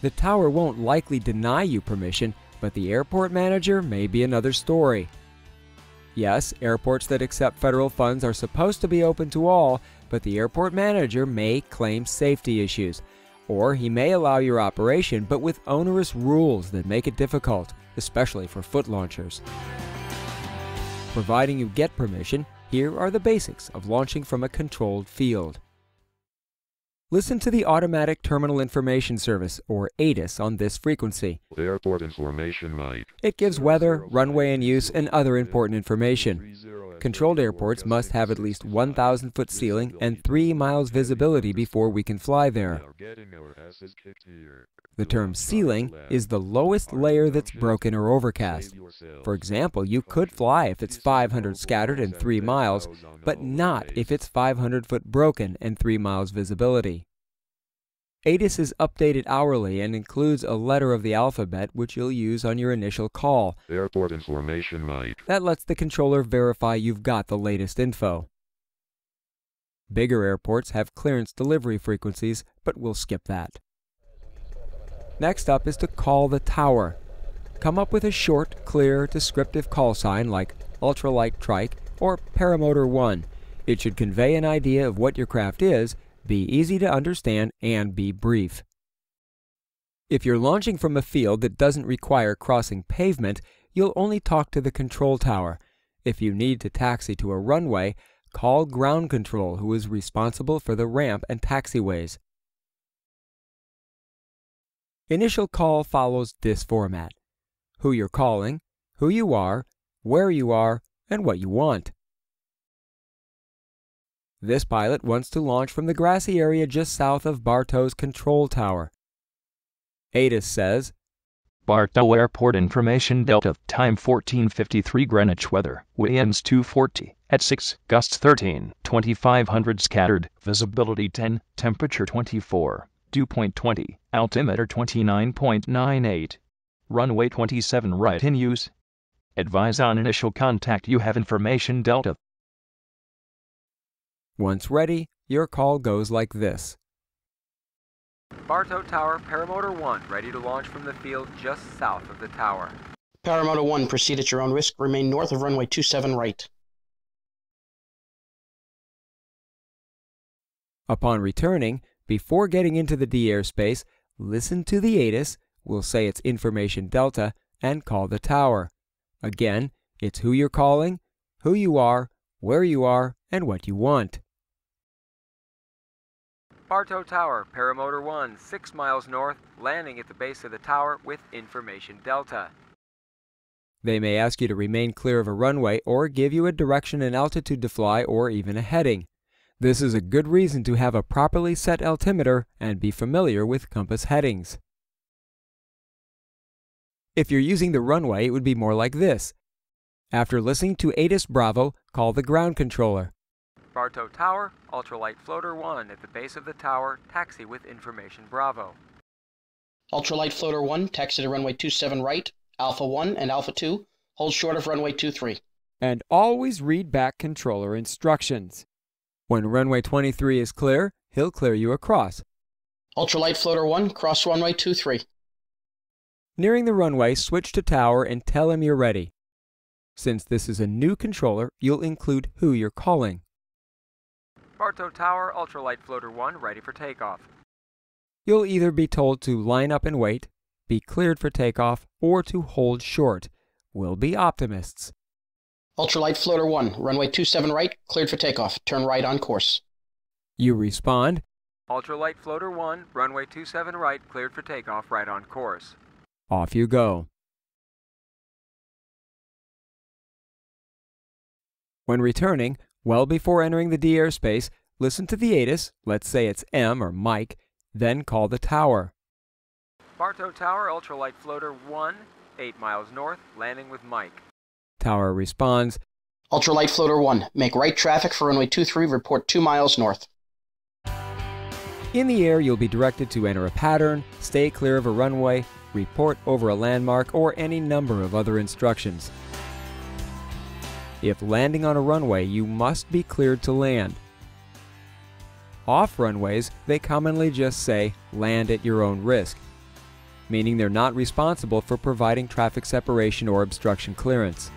The tower won't likely deny you permission, but the airport manager may be another story. Yes, airports that accept federal funds are supposed to be open to all, but the airport manager may claim safety issues, or he may allow your operation but with onerous rules that make it difficult, especially for foot launchers. Providing you get permission, here are the basics of launching from a controlled field. Listen to the Automatic Terminal Information Service, or ATIS, on this frequency. Airport information might. It gives weather, runway in use, and other important information. Controlled airports must have at least 1,000-foot ceiling and 3 miles visibility before we can fly there. The term ceiling is the lowest layer that's broken or overcast. For example, you could fly if it's 500 scattered and 3 miles, but not if it's 500-foot broken and 3 miles visibility. ATIS is updated hourly and includes a letter of the alphabet which you'll use on your initial call. Airport information might. That lets the controller verify you've got the latest info. Bigger airports have clearance delivery frequencies, but we'll skip that. Next up is to call the tower. Come up with a short, clear, descriptive call sign like ultralight trike or paramotor 1. It should convey an idea of what your craft is, be easy to understand, and be brief. If you're launching from a field that doesn't require crossing pavement, you'll only talk to the control tower. If you need to taxi to a runway, call ground control, who is responsible for the ramp and taxiways. Initial call follows this format: who you're calling, who you are, where you are, and what you want. This pilot wants to launch from the grassy area just south of Bartow's control tower. ATIS says, Bartow Airport information Delta, time 14:53 Greenwich weather, winds 240, at 6, gusts 13, 2500 scattered, visibility 10, temperature 24, dew point 20, altimeter 29.98, runway 27 right in use. Advise on initial contact you have information Delta. Once ready, your call goes like this. Bartow Tower, Paramotor 1, ready to launch from the field just south of the tower. Paramotor 1, proceed at your own risk. Remain north of runway 27 right. Upon returning, before getting into the D airspace, listen to the ATIS, we'll say it's information Delta, and call the tower. Again, it's who you're calling, who you are, where you are, and what you want. Bartow Tower, Paramotor 1, 6 miles north, landing at the base of the tower with information Delta. They may ask you to remain clear of a runway or give you a direction and altitude to fly or even a heading. This is a good reason to have a properly set altimeter and be familiar with compass headings. If you're using the runway, it would be more like this. After listening to ATIS Bravo, call the ground controller. Bartow Tower, Ultralight Floater 1 at the base of the tower, taxi with information Bravo. Ultralight Floater 1, taxi to runway 27 right, Alpha 1 and Alpha 2, hold short of runway 23. And always read back controller instructions. When runway 23 is clear, he'll clear you across. Ultralight Floater 1, cross runway 23. Nearing the runway, switch to tower and tell him you're ready. Since this is a new controller, you'll include who you're calling. Bartow Tower, Ultralight Floater 1, ready for takeoff. You'll either be told to line up and wait, be cleared for takeoff, or to hold short. We'll be optimists. Ultralight Floater 1, runway 27 right, cleared for takeoff. Turn right on course. You respond, Ultralight Floater 1, runway 27 right, cleared for takeoff, right on course. off you go. When returning, well before entering the D airspace, listen to the ATIS, let's say it's M or Mike, then call the tower. Bartow Tower, Ultralight Floater 1, 8 miles north, landing with Mike. Tower responds, Ultralight Floater 1, make right traffic for runway 23, report 2 miles north. In the air, you'll be directed to enter a pattern, stay clear of a runway, report over a landmark, or any number of other instructions. If landing on a runway, you must be cleared to land. Off runways, they commonly just say, land at your own risk, meaning they're not responsible for providing traffic separation or obstruction clearance.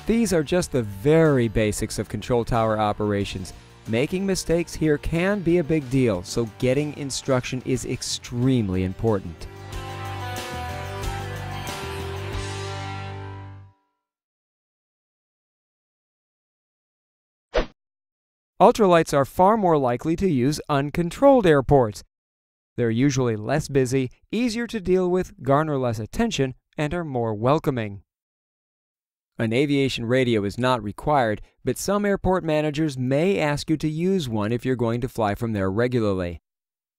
These are just the very basics of control tower operations. Making mistakes here can be a big deal, so getting instruction is extremely important. Ultralights are far more likely to use uncontrolled airports. They're usually less busy, easier to deal with, garner less attention, and are more welcoming. An aviation radio is not required, but some airport managers may ask you to use one if you're going to fly from there regularly.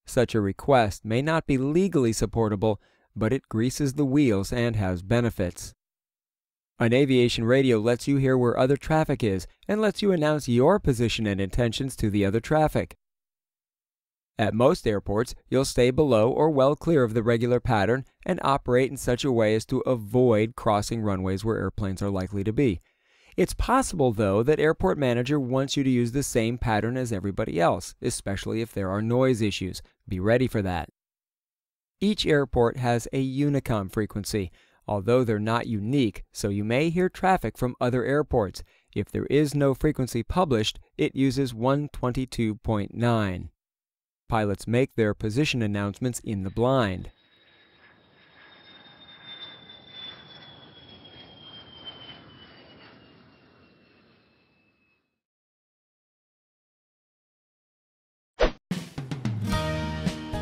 Such a request may not be legally supportable, but it greases the wheels and has benefits. An aviation radio lets you hear where other traffic is and lets you announce your position and intentions to the other traffic. At most airports, you'll stay below or well clear of the regular pattern and operate in such a way as to avoid crossing runways where airplanes are likely to be. It's possible, though, that airport manager wants you to use the same pattern as everybody else, especially if there are noise issues. Be ready for that. Each airport has a Unicom frequency, although they're not unique, so you may hear traffic from other airports. If there is no frequency published, it uses 122.9. Pilots make their position announcements in the blind.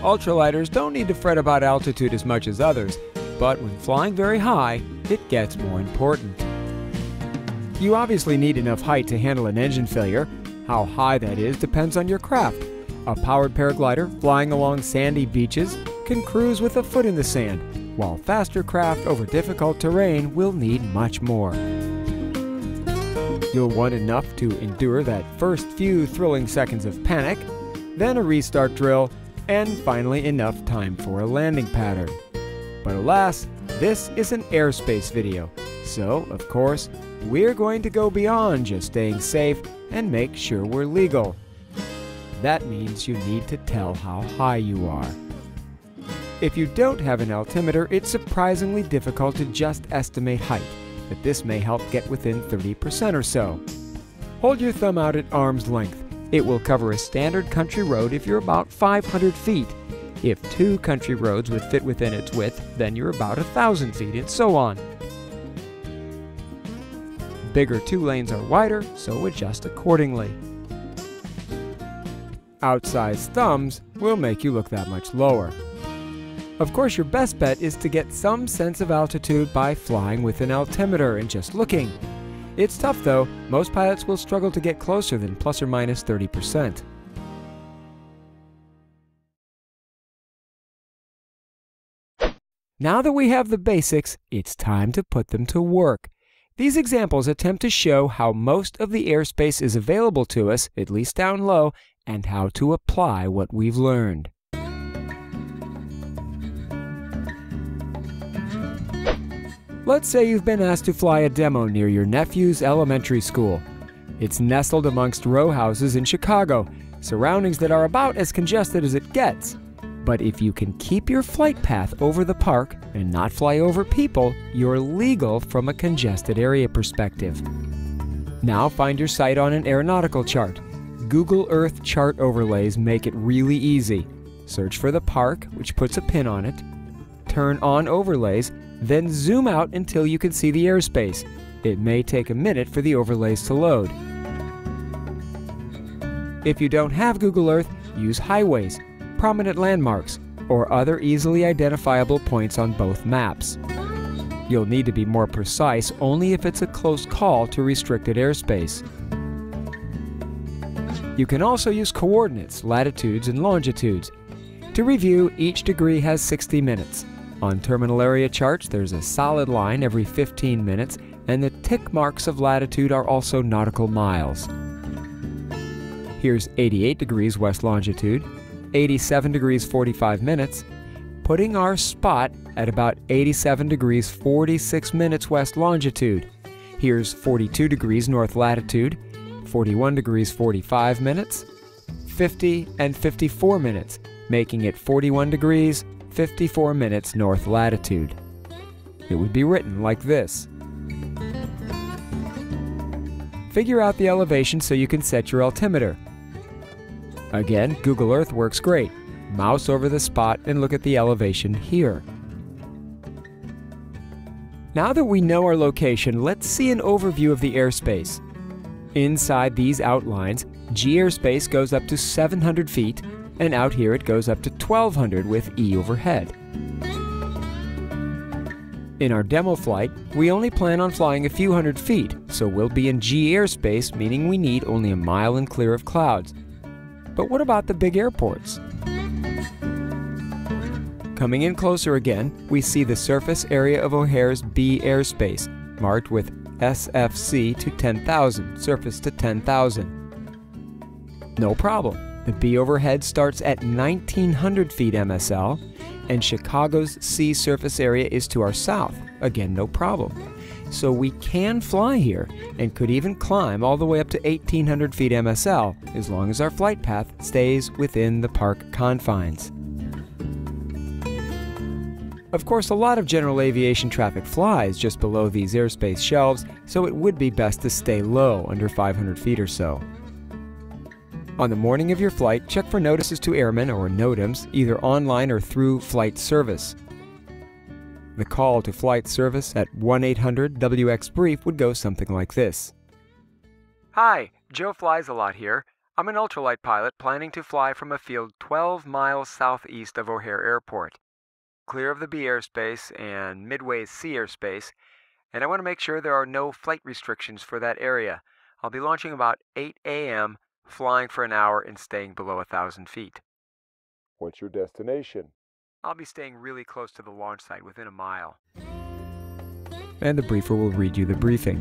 Ultralighters don't need to fret about altitude as much as others, but when flying very high, it gets more important. You obviously need enough height to handle an engine failure. How high that is depends on your craft. A powered paraglider flying along sandy beaches can cruise with a foot in the sand, while faster craft over difficult terrain will need much more. You'll want enough to endure that first few thrilling seconds of panic, then a restart drill, and finally enough time for a landing pattern. But alas, this is an airspace video, so of course, we're going to go beyond just staying safe and make sure we're legal. That means you need to tell how high you are. If you don't have an altimeter, it's surprisingly difficult to just estimate height, but this may help get within 30% or so. Hold your thumb out at arm's length. It will cover a standard country road if you're about 500 feet. If 2 country roads would fit within its width, then you're about 1,000 feet, and so on. Bigger 2 lanes are wider, so adjust accordingly. Outsized thumbs will make you look that much lower. Of course, your best bet is to get some sense of altitude by flying with an altimeter and just looking. It's tough though, most pilots will struggle to get closer than plus or minus 30%. Now that we have the basics, it's time to put them to work. These examples attempt to show how most of the airspace is available to us, at least down low, and how to apply what we've learned. Let's say you've been asked to fly a demo near your nephew's elementary school. It's nestled amongst row houses in Chicago, surroundings that are about as congested as it gets. But if you can keep your flight path over the park and not fly over people, you're legal from a congested area perspective. Now find your site on an aeronautical chart. Google Earth chart overlays make it really easy. Search for the park, which puts a pin on it. Turn on overlays, then zoom out until you can see the airspace. It may take a minute for the overlays to load. If you don't have Google Earth, use highways, prominent landmarks, or other easily identifiable points on both maps. You'll need to be more precise only if it's a close call to restricted airspace. You can also use coordinates, latitudes, and longitudes. To review, each degree has 60 minutes. On terminal area charts, there's a solid line every 15 minutes, and the tick marks of latitude are also nautical miles. Here's 88 degrees west longitude, 87 degrees 45 minutes, putting our spot at about 87 degrees 46 minutes west longitude. Here's 42 degrees north latitude, 41 degrees 45 minutes, 50 and 54 minutes, making it 41 degrees 54 minutes north latitude. It would be written like this. Figure out the elevation so you can set your altimeter. Again, Google Earth works great. Mouse over the spot and look at the elevation here. Now that we know our location, let's see an overview of the airspace. Inside these outlines, G airspace goes up to 700 feet, and out here it goes up to 1200 with E overhead. In our demo flight, we only plan on flying a few hundred feet, so we'll be in G airspace, meaning we need only a mile and clear of clouds. But what about the big airports? Coming in closer again, we see the surface area of O'Hare's B airspace, marked with SFC to 10,000, surface to 10,000. No problem. The B overhead starts at 1,900 feet MSL, and Chicago's C surface area is to our south. Again, no problem. So we can fly here and could even climb all the way up to 1,800 feet MSL as long as our flight path stays within the park confines. Of course, a lot of general aviation traffic flies just below these airspace shelves, so it would be best to stay low, under 500 feet or so. On the morning of your flight, check for notices to airmen or NOTAMs, either online or through flight service. The call to flight service at 1-800-WX-BRIEF would go something like this. Hi, Joe Flies a Lot here. I'm an ultralight pilot planning to fly from a field 12 miles southeast of O'Hare Airport, clear of the B airspace and Midway's C airspace, and I want to make sure there are no flight restrictions for that area. I'll be launching about 8 a.m., flying for an hour and staying below 1,000 feet. What's your destination? I'll be staying really close to the launch site, within a mile. And the briefer will read you the briefing.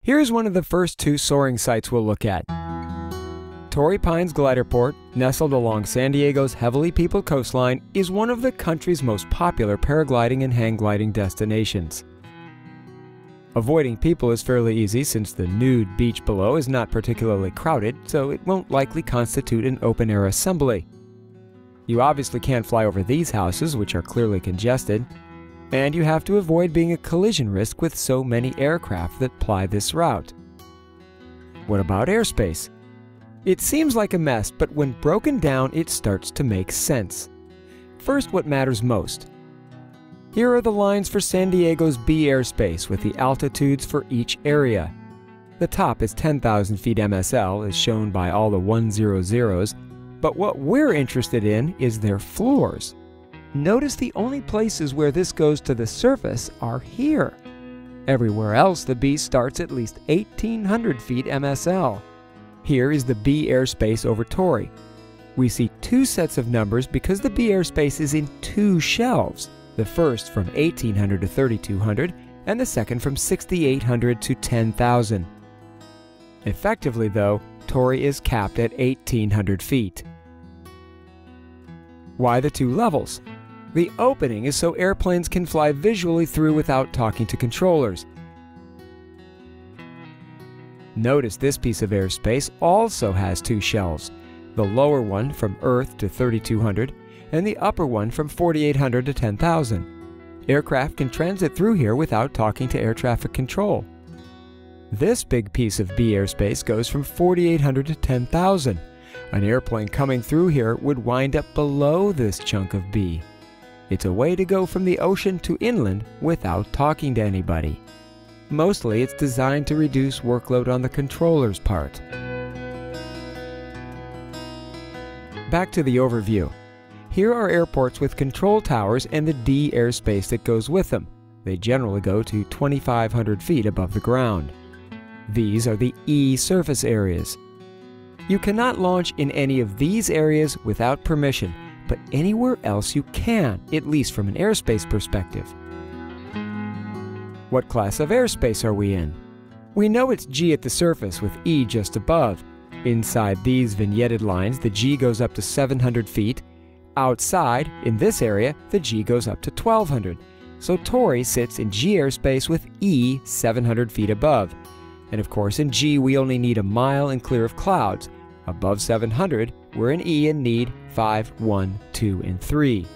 Here's one of the first two soaring sites we'll look at. Torrey Pines Glider Port, nestled along San Diego's heavily peopled coastline, is one of the country's most popular paragliding and hang gliding destinations. Avoiding people is fairly easy since the nude beach below is not particularly crowded, so it won't likely constitute an open-air assembly. You obviously can't fly over these houses, which are clearly congested, and you have to avoid being a collision risk with so many aircraft that ply this route. What about airspace? It seems like a mess, but when broken down, it starts to make sense. First, what matters most. Here are the lines for San Diego's B airspace with the altitudes for each area. The top is 10,000 feet MSL, as shown by all the 100s, but what we're interested in is their floors. Notice the only places where this goes to the surface are here. Everywhere else, the B starts at least 1,800 feet MSL. Here is the B airspace over Torrey. We see two sets of numbers because the B airspace is in two shelves. The first from 1,800 to 3,200, and the second from 6,800 to 10,000. Effectively, though, Torrey is capped at 1,800 feet. Why the two levels? The opening is so airplanes can fly visually through without talking to controllers. Notice this piece of airspace also has two shelves, the lower one from Earth to 3,200 and the upper one from 4,800 to 10,000. Aircraft can transit through here without talking to air traffic control. This big piece of B airspace goes from 4,800 to 10,000. An airplane coming through here would wind up below this chunk of B. It's a way to go from the ocean to inland without talking to anybody. Mostly it's designed to reduce workload on the controller's part. Back to the overview. Here are airports with control towers and the D airspace that goes with them. They generally go to 2,500 feet above the ground. These are the E surface areas. You cannot launch in any of these areas without permission, but anywhere else you can, at least from an airspace perspective. What class of airspace are we in? We know it's G at the surface with E just above. Inside these vignetted lines, the G goes up to 700 feet. Outside, in this area, the G goes up to 1,200. So Torrey sits in G airspace with E 700 feet above. And of course, in G we only need a mile and clear of clouds. Above 700, we're in E and need 5, 1, 2, and 3.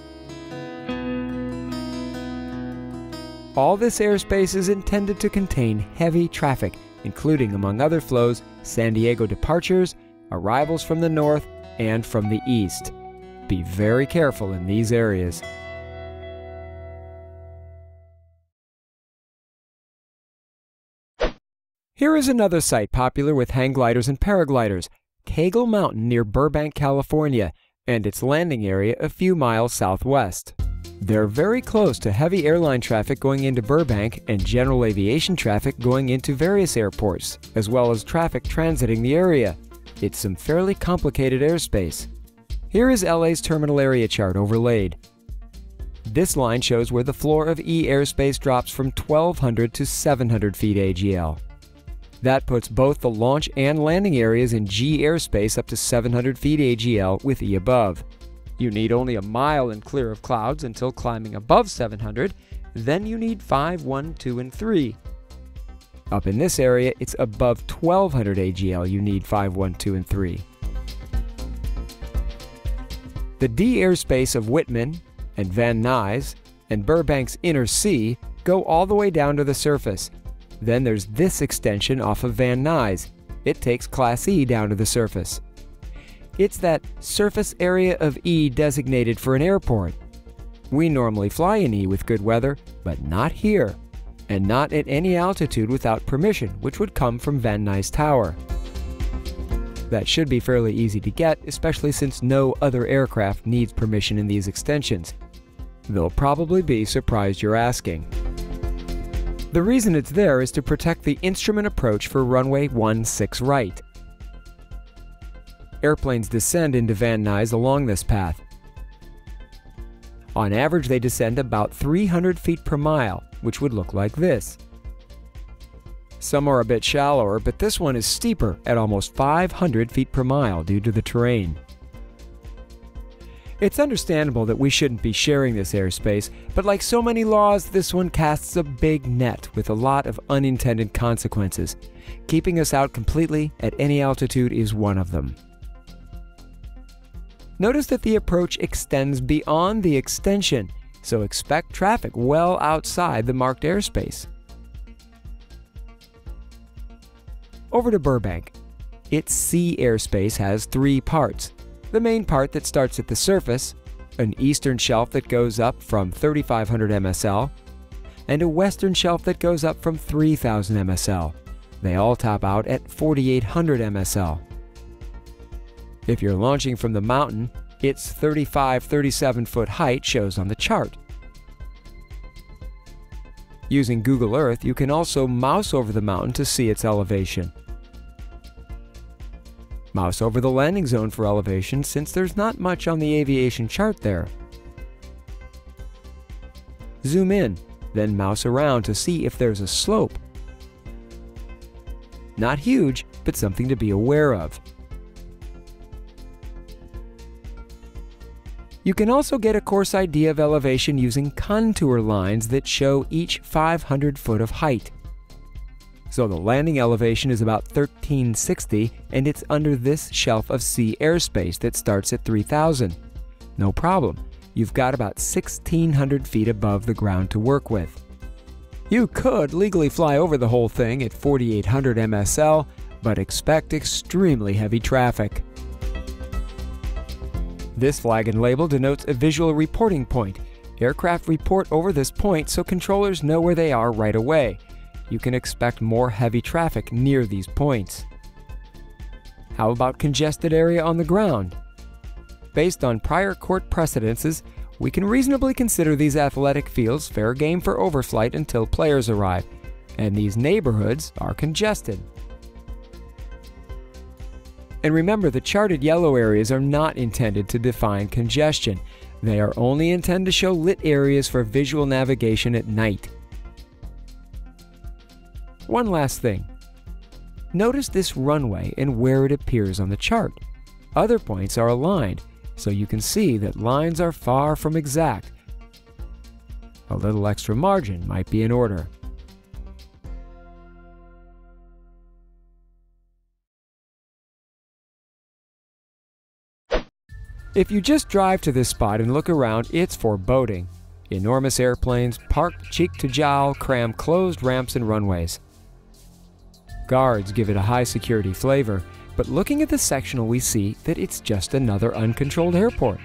All this airspace is intended to contain heavy traffic, including, among other flows, San Diego departures, arrivals from the north, and from the east. Be very careful in these areas. Here is another site popular with hang gliders and paragliders, Cagle Mountain near Burbank, California, and its landing area a few miles southwest. They're very close to heavy airline traffic going into Burbank and general aviation traffic going into various airports, as well as traffic transiting the area. It's some fairly complicated airspace. Here is LA's terminal area chart overlaid. This line shows where the floor of E airspace drops from 1,200 to 700 feet AGL. That puts both the launch and landing areas in G airspace up to 700 feet AGL with E above. You need only a mile and clear of clouds until climbing above 700, then you need 5, 1, 2, and 3. Up in this area, it's above 1,200 AGL you need 5, 1, 2, and 3. The D airspace of Whitman and Van Nuys and Burbank's Inner C go all the way down to the surface. Then there's this extension off of Van Nuys. It takes Class E down to the surface. It's that surface area of E designated for an airport. We normally fly in E with good weather, but not here, and not at any altitude without permission, which would come from Van Nuys Tower. That should be fairly easy to get, especially since no other aircraft needs permission in these extensions. They'll probably be surprised you're asking. The reason it's there is to protect the instrument approach for runway 16 right. Airplanes descend into Van Nuys along this path. On average, they descend about 300 feet per mile, which would look like this. Some are a bit shallower, but this one is steeper at almost 500 feet per mile due to the terrain. It's understandable that we shouldn't be sharing this airspace, but like so many laws, this one casts a big net with a lot of unintended consequences. Keeping us out completely at any altitude is one of them. Notice that the approach extends beyond the extension, so expect traffic well outside the marked airspace. Over to Burbank. Its C airspace has 3 parts. The main part that starts at the surface, an eastern shelf that goes up from 3,500 MSL, and a western shelf that goes up from 3,000 MSL. They all top out at 4,800 MSL. If you're launching from the mountain, its 35-37 foot height shows on the chart. Using Google Earth, you can also mouse over the mountain to see its elevation. Mouse over the landing zone for elevation since there's not much on the aviation chart there. Zoom in, then mouse around to see if there's a slope. Not huge, but something to be aware of. You can also get a coarse idea of elevation using contour lines that show each 500 foot of height. So the landing elevation is about 1360, and it's under this shelf of sea airspace that starts at 3000. No problem. You've got about 1600 feet above the ground to work with. You could legally fly over the whole thing at 4800 MSL, but expect extremely heavy traffic. This flag and label denotes a visual reporting point. Aircraft report over this point so controllers know where they are right away. You can expect more heavy traffic near these points. How about congested area on the ground? Based on prior court precedences, we can reasonably consider these athletic fields fair game for overflight until players arrive, and these neighborhoods are congested. And remember, the charted yellow areas are not intended to define congestion. They are only intended to show lit areas for visual navigation at night. One last thing. Notice this runway and where it appears on the chart. Other points are aligned, so you can see that lines are far from exact. A little extra margin might be in order. If you just drive to this spot and look around, it's foreboding. Enormous airplanes parked cheek to jowl cram closed ramps and runways. Guards give it a high security flavor, but looking at the sectional we see that it's just another uncontrolled airport.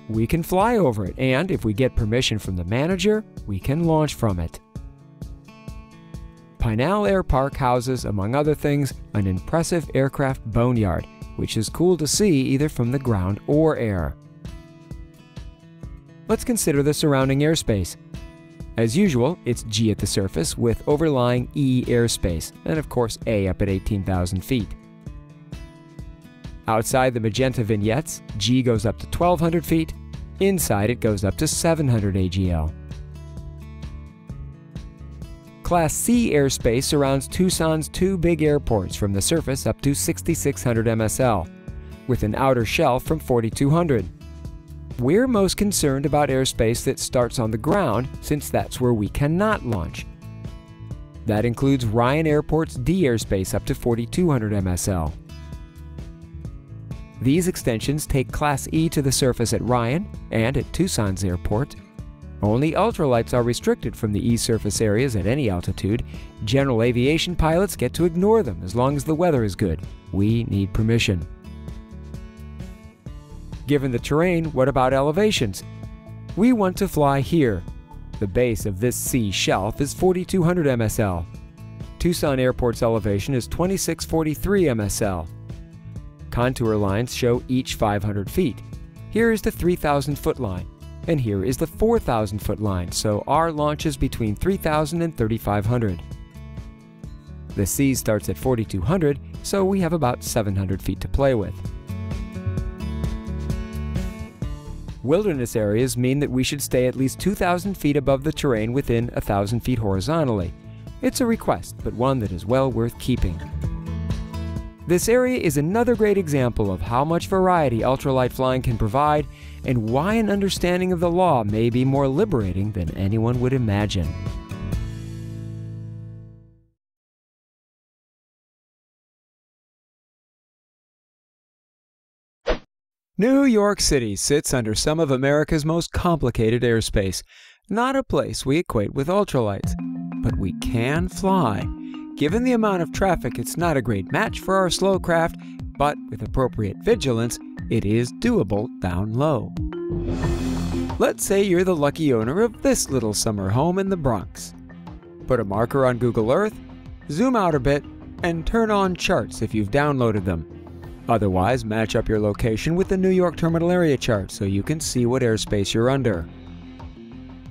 We can fly over it, and if we get permission from the manager, we can launch from it. Pinal Air Park houses, among other things, an impressive aircraft boneyard, which is cool to see either from the ground or air. Let's consider the surrounding airspace. As usual, it's G at the surface with overlying E airspace, and of course A up at 18,000 feet. Outside the magenta vignettes, G goes up to 1,200 feet. Inside it goes up to 700 AGL. Class C airspace surrounds Tucson's two big airports from the surface up to 6,600 MSL, with an outer shell from 4,200. We're most concerned about airspace that starts on the ground, since that's where we cannot launch. That includes Ryan Airport's D airspace up to 4,200 MSL. These extensions take Class E to the surface at Ryan and at Tucson's airport. Only ultralights are restricted from the E surface areas at any altitude. General aviation pilots get to ignore them as long as the weather is good. We need permission. Given the terrain, what about elevations? We want to fly here. The base of this C shelf is 4,200 MSL. Tucson Airport's elevation is 2,643 MSL. Contour lines show each 500 feet. Here is the 3,000-foot line, and here is the 4,000-foot line, so our launch is between 3,000 and 3,500. The C starts at 4,200, so we have about 700 feet to play with. Wilderness areas mean that we should stay at least 2,000 feet above the terrain within 1,000 feet horizontally. It's a request, but one that is well worth keeping. This area is another great example of how much variety ultralight flying can provide and why an understanding of the law may be more liberating than anyone would imagine. New York City sits under some of America's most complicated airspace. Not a place we equate with ultralights, but we can fly. Given the amount of traffic, it's not a great match for our slow craft, but with appropriate vigilance, it is doable down low. Let's say you're the lucky owner of this little summer home in the Bronx. Put a marker on Google Earth, zoom out a bit, and turn on charts if you've downloaded them. Otherwise, match up your location with the New York Terminal Area Chart so you can see what airspace you're under.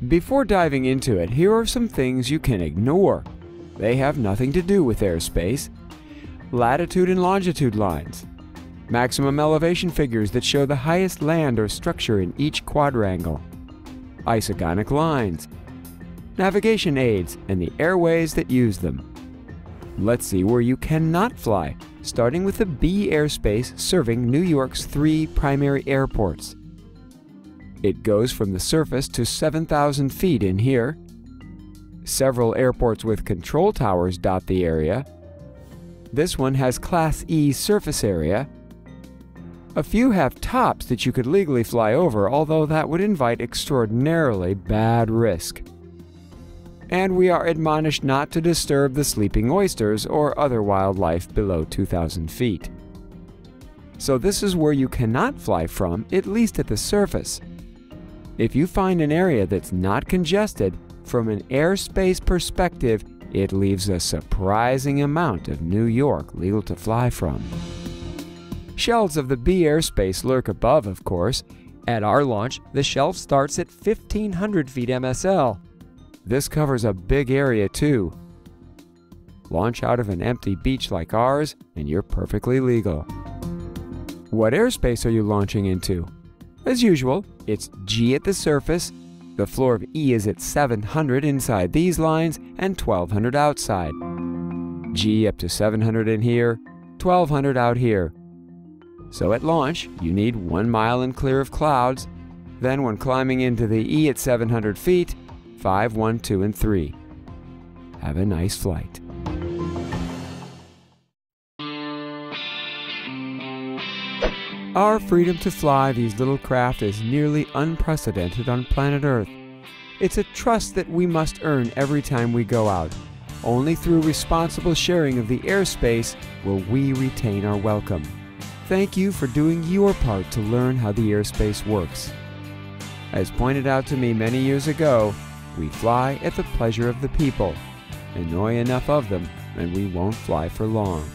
Before diving into it, here are some things you can ignore. They have nothing to do with airspace. Latitude and longitude lines. Maximum elevation figures that show the highest land or structure in each quadrangle. Isogonic lines. Navigation aids and the airways that use them. Let's see where you cannot fly, starting with the B airspace serving New York's 3 primary airports. It goes from the surface to 7,000 feet in here. Several airports with control towers dot the area. This one has Class E surface area. A few have tops that you could legally fly over, although that would invite extraordinarily bad risk. And we are admonished not to disturb the sleeping oysters or other wildlife below 2,000 feet. So this is where you cannot fly from, at least at the surface. If you find an area that's not congested, from an airspace perspective, it leaves a surprising amount of New York legal to fly from. Shelves of the B airspace lurk above, of course. At our launch, the shelf starts at 1,500 feet MSL. This covers a big area too. Launch out of an empty beach like ours, and you're perfectly legal. What airspace are you launching into? As usual, it's G at the surface. The floor of E is at 700 inside these lines and 1,200 outside. G up to 700 in here, 1,200 out here. So at launch, you need 1 mile and clear of clouds. Then when climbing into the E at 700 feet, 5, 1, 2, and 3. Have a nice flight. Our freedom to fly these little craft is nearly unprecedented on planet Earth. It's a trust that we must earn every time we go out. Only through responsible sharing of the airspace will we retain our welcome. Thank you for doing your part to learn how the airspace works. As pointed out to me many years ago, we fly at the pleasure of the people. Annoy enough of them, and we won't fly for long.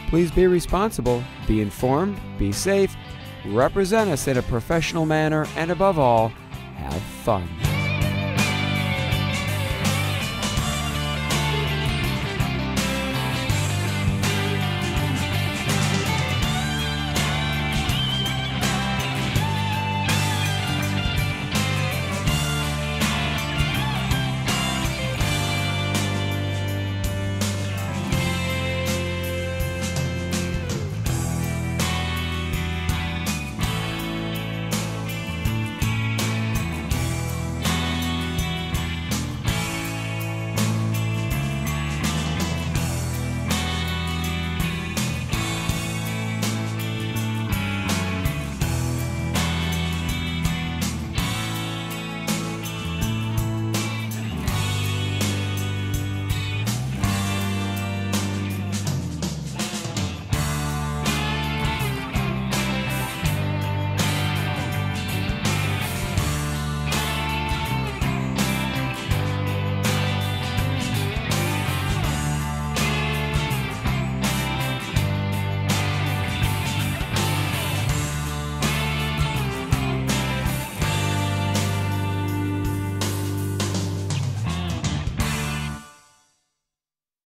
Please be responsible, be informed, be safe, represent us in a professional manner, and above all, have fun.